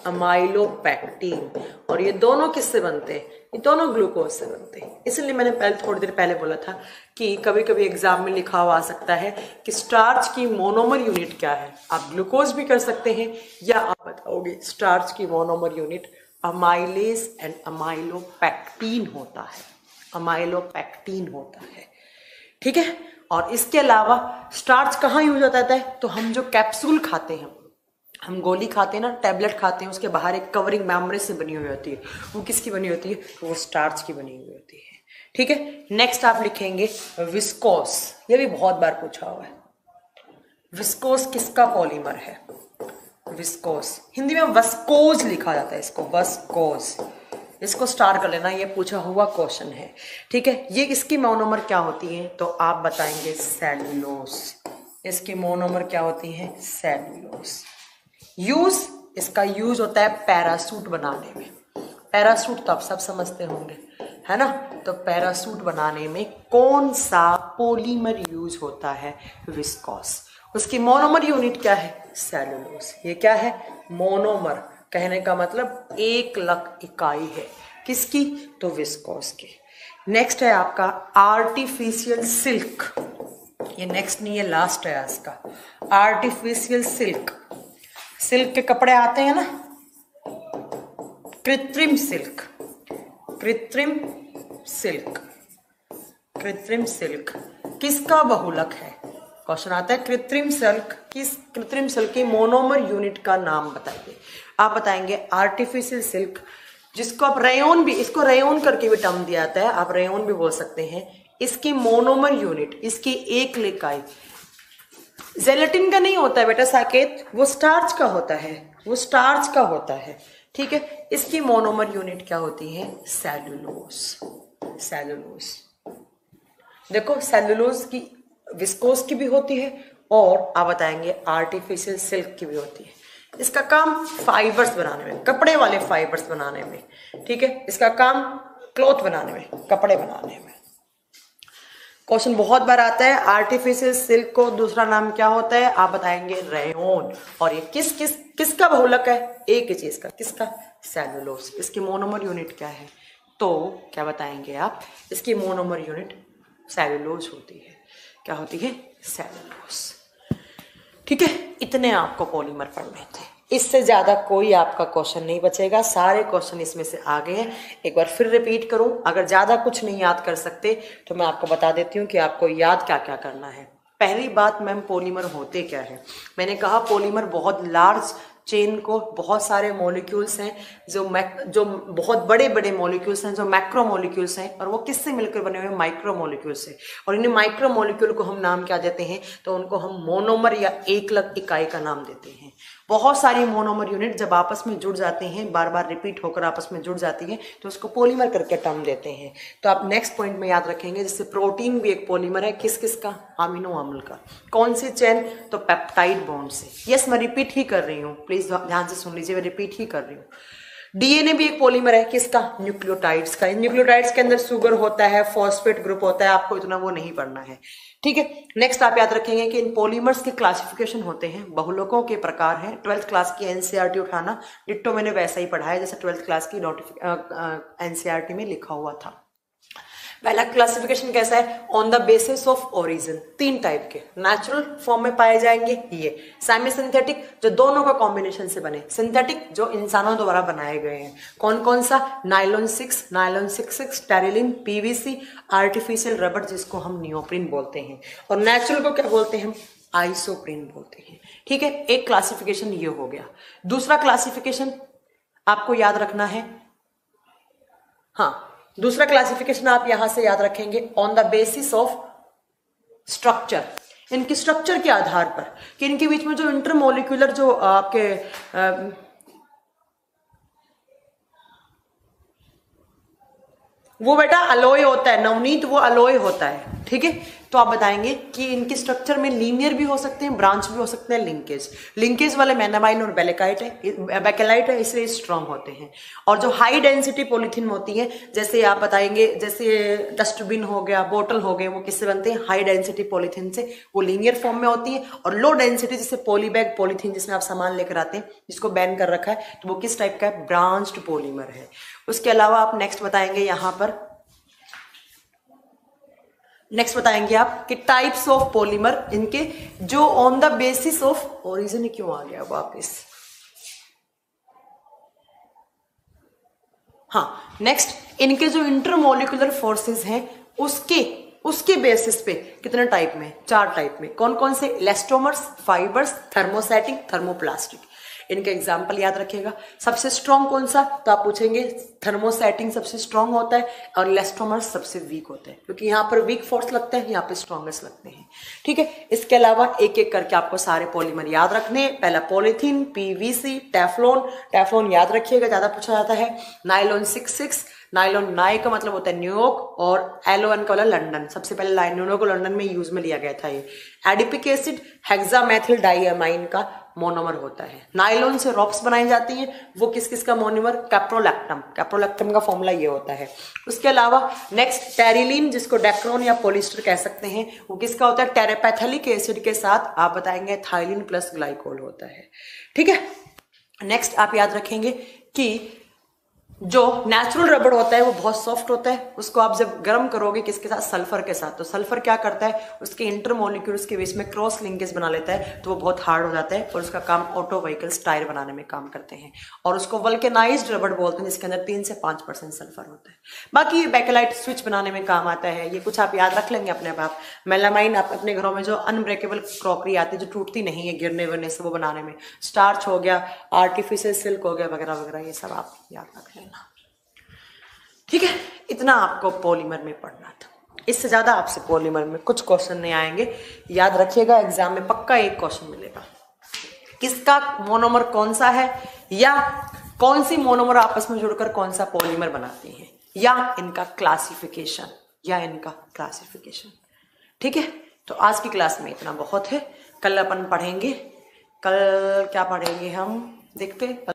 अमाइलोपैक्टीन और ये दोनों किससे बनते हैं, ये दोनों ग्लूकोज से बनते हैं। इसलिए मैंने थोड़ी देर पहले बोला था कि कभी कभी एग्जाम में लिखा हुआ आ सकता है कि स्टार्च की मोनोमर यूनिट क्या है। आप ग्लूकोज भी कर सकते हैं या आप बताओगे स्टार्च की मोनोमर यूनिट अमाइलेज एंड अमाइलोपैक्टीन होता है, ठीक है। और इसके अलावा स्टार्च कहाँ यूज होता है, तो हम जो कैप्सूल खाते हैं, हम गोली खाते हैं ना, टैबलेट खाते हैं, उसके बाहर एक कवरिंग मेम्ब्रेन से बनी हुई होती है, वो किसकी बनी होती है, वो स्टार्च की बनी हुई होती है, ठीक है। नेक्स्ट आप लिखेंगे विस्कोस, ये भी बहुत बार पूछा हुआ है। विस्कोस किसका पॉलीमर है, विस्कोस हिंदी में वस्कोज लिखा जाता है, इसको वस्कोज, इसको स्टार कर लेना, ये पूछा हुआ क्वेश्चन है, ठीक है। ये इसकी मोनोमर क्या होती है, तो आप बताएंगे सेलुलोज। इसकी मोनोमर क्या होती है, सेलुलोज। इसका यूज होता है पैरासूट बनाने में। पैरासूट तो आप सब समझते होंगे, है ना। तो पैरासूट बनाने में कौन सा पॉलीमर यूज होता है, विस्कोस। उसकी मोनोमर यूनिट क्या है, सेलुलोज। ये क्या है, मोनोमर, कहने का मतलब 1,00,000 इकाई है किसकी, तो विस्कोस की। नेक्स्ट है आपका आर्टिफिशियल सिल्क, ये नेक्स्ट नहीं है, लास्ट है इसका। आर्टिफिशियल सिल्क, सिल्क के कपड़े आते हैं ना, कृत्रिम सिल्क किसका बहुलक है, क्वेश्चन आता है। कृत्रिम सिल्क की मोनोमर यूनिट का नाम बताइए। आप बताएंगे आर्टिफिशियल सिल्क, जिसको आप रेयोन भी, इसको रेयोन करके भी टर्म दिया जाता है, आप रेयोन भी बोल सकते हैं। इसकी मोनोमर यूनिट, इसकी 1 इकाई जेलेटिन का नहीं होता है बेटा साकेत, वो स्टार्च का होता है, ठीक है। इसकी मोनोमर यूनिट क्या होती है, सेलुलोज। देखो सेलुलोज की विस्कोस की भी होती है और आप बताएंगे आर्टिफिशियल सिल्क की भी होती है। इसका काम फाइबर्स बनाने में, कपड़े वाले फाइबर्स बनाने में, ठीक है। इसका काम क्लॉथ बनाने में, कपड़े बनाने में। क्वेश्चन बहुत बार आता है, आर्टिफिशियल सिल्क को दूसरा नाम क्या होता है, आप बताएंगे रेयोन। और ये किसका बहुलक है, एक ही चीज का, किसका, सेलुलोज। इसकी मोनोमर यूनिट क्या है, तो क्या बताएंगे आप, इसकी मोनोमर यूनिट सेलुलोज होती है। क्या होती है, सेलुलोज, ठीक है। इतने आपको पॉलीमर पढ़ने थे, इससे ज्यादा कोई आपका क्वेश्चन नहीं बचेगा, सारे क्वेश्चन इसमें से आ गए हैं। एक बार फिर रिपीट करूं, अगर ज्यादा कुछ नहीं याद कर सकते तो मैं आपको बता देती हूं कि आपको याद क्या क्या करना है। पहली बात मैम, पॉलीमर होते क्या है। मैंने कहा पॉलीमर बहुत लार्ज चेन को, बहुत सारे मॉलिक्यूल्स हैं जो बहुत बड़े बड़े मॉलिक्यूल्स हैं, जो मैक्रो मॉलिक्यूल्स हैं, और वो किससे मिलकर बने हुए, माइक्रो मॉलिक्यूल से। और इन्हें माइक्रो मॉलिक्यूल को हम नाम क्या देते हैं, तो उनको हम मोनोमर या 1,00,000 इकाई का नाम देते हैं। बहुत सारी मोनोमर यूनिट जब आपस में जुड़ जाते हैं, बार बार रिपीट होकर आपस में जुड़ जाती है, तो उसको पॉलीमर करके टर्म देते हैं। तो आप नेक्स्ट पॉइंट में याद रखेंगे, जैसे प्रोटीन भी एक पॉलीमर है, किस किस का, अमीनो अम्ल का। कौन सी चेन, तो पेप्टाइड बॉन्ड से। यस, मैं रिपीट ही कर रही हूँ, प्लीज ध्यान से सुन लीजिए, मैं रिपीट ही कर रही हूँ। डीएनए भी एक पॉलीमर है, किसका, न्यूक्लियोटाइड्स का। न्यूक्लियोटाइड्स के अंदर शुगर होता है, फॉस्फेट ग्रुप होता है, आपको इतना वो नहीं पढ़ना है, ठीक है। नेक्स्ट आप याद रखेंगे कि इन पॉलीमर्स के क्लासिफिकेशन होते हैं, बहुलकों के प्रकार हैं। 12th क्लास की एनसीईआरटी उठाना, डिट्टो मैंने वैसा ही पढ़ा है जैसे 12th क्लास की एनसीईआरटी में लिखा हुआ था। पहला क्लासिफिकेशन कैसा है, on the basis of origin. 3 type के नेचुरल फॉर्म में पाए जाएंगे, ये सेमी सिंथेटिक जो दोनों का कॉम्बिनेशन से बने, सिंथेटिक जो इंसानों द्वारा बनाए गए हैं। कौन कौन सा, नायलॉन 6, स्टेरिलिन, पीवीसी, आर्टिफिशियल रबर जिसको हम नियोप्रिन बोलते हैं, और नेचुरल को क्या बोलते हैं, आइसोप्रीन बोलते हैं, ठीक है। एक क्लासिफिकेशन ये हो गया। दूसरा क्लासिफिकेशन आपको याद रखना है, हाँ, दूसरा क्लासिफिकेशन आप यहां से याद रखेंगे, on the basis of structure. इनके स्ट्रक्चर के आधार पर कि इनके बीच में जो इंटरमोलिक्यूलर जो आपके वो बेटा अलॉय होता है, नवनीत, वो अलॉय होता है, ठीक है। तो आप बताएंगे कि इनके स्ट्रक्चर में लीनियर भी हो सकते हैं, ब्रांच भी हो सकते हैं, लिंकेज वाले मेनामाइन और बेकेलाइट है, इसलिए स्ट्रांग होते हैं। और जो हाई डेंसिटी पॉलीथीन होती है, जैसे आप बताएंगे, जैसे डस्टबिन हो गया, बोतल हो गए, वो किससे बनते हैं? हाई डेंसिटी पॉलीथीन से। वो लीनियर फॉर्म में होती है। और लो डेंसिटी जैसे पॉलीबैग पॉलीथीन जिसमें आप सामान लेकर आते हैं, जिसको बैन कर रखा है, तो वो किस टाइप का है? ब्रांच्ड पॉलीमर है। उसके अलावा आप नेक्स्ट बताएंगे यहां पर, नेक्स्ट बताएंगे आप कि टाइप्स ऑफ पॉलीमर इनके जो on the basis of origin, क्यों आ गया वापस? हाँ, नेक्स्ट इनके जो इंटरमोलिकुलर फोर्सेस हैं उसके बेसिस पे कितने टाइप में? 4 टाइप में। कौन कौन से? Elastomers, fibres, thermosetting, thermoplastic. इनके एग्जाम्पल याद रखिएगा। सबसे स्ट्रॉन्ग कौन सा? तो आप पूछेंगे थर्मोसेटिंग सबसे स्ट्रॉन्ग होता है और इलास्टोमर्स सबसे वीक होते हैं, क्योंकि यहाँ पर वीक फोर्स लगते हैं, यहाँ पे स्ट्रॉन्गेस्ट लगते हैं। ठीक है, इसके अलावा एक एक करके आपको सारे पॉलीमर याद रखने हैं। पहला पॉलीथीन, पीवीसी, टेफ्लॉन याद रखिएगा, ज्यादा पूछा जाता है। नाइलॉन 66, नाइलॉन नाई का मतलब होता है न्यूयॉर्क, और एलोन का वाला लंदन। सबसे पहले न्यूयॉर्क और लंदन में यूज में लिया गया था ये। एडिपिक एसिड हेक्सामेथिल डाइअमाइन का मोनोमर होता है। नायलॉन से रॉप्स बनाई जाती हैं, वो किस किस का मोनोमर? कैप्रोलैक्टम का फॉर्मूला ये होता है। उसके अलावा नेक्स्ट टेरिलीन, जिसको डेक्रोन या पॉलिस्टर कह सकते हैं, वो किसका होता है? टेरेपैथेलिक एसिड के साथ आप बताएंगे थाइलिन प्लस ग्लाइकोल होता है। ठीक है, नेक्स्ट आप याद रखेंगे कि जो नेचुरल रबड़ होता है वो बहुत सॉफ्ट होता है। उसको आप जब गर्म करोगे किसके साथ? सल्फर के साथ, तो सल्फर क्या करता है? उसके इंटरमोलिक्यूल्स के बीच में क्रॉस लिंकेज बना लेता है, तो वो बहुत हार्ड हो जाता है और उसका काम ऑटो व्हीकल्स टायर बनाने में काम करते हैं। और उसको वल्केनाइज्ड रबड़ बोलते हैं, जिसके अंदर 3 से 5% सल्फर होता है। बाकी बेकेलाइट स्विच बनाने में काम आता है। ये कुछ आप याद रख लेंगे अपने आप। मेलामाइन आप अपने घरों में जो अनब्रेकेबल क्रॉकरी आती है, जो टूटती नहीं है गिरने विरने से, वो बनाने में। स्टार्च हो गया, आर्टिफिशियल सिल्क हो गया, वगैरह वगैरह, ये सब आप याद रख लेना। ठीक है, इतना आपको पॉलीमर में पढ़ना था। इससे ज्यादा आपसे पॉलीमर में कुछ क्वेश्चन नहीं आएंगे, याद रखिएगा। एग्जाम में पक्का एक क्वेश्चन मिलेगा, किसका मोनोमर कौन सा है, या कौन सी मोनोमर आपस में जुड़कर कौन सा पॉलीमर बनाती हैं, या इनका क्लासिफिकेशन। ठीक है, तो आज की क्लास में इतना बहुत है। कल अपन पढ़ेंगे, कल क्या पढ़ेंगे हम देखते हैं।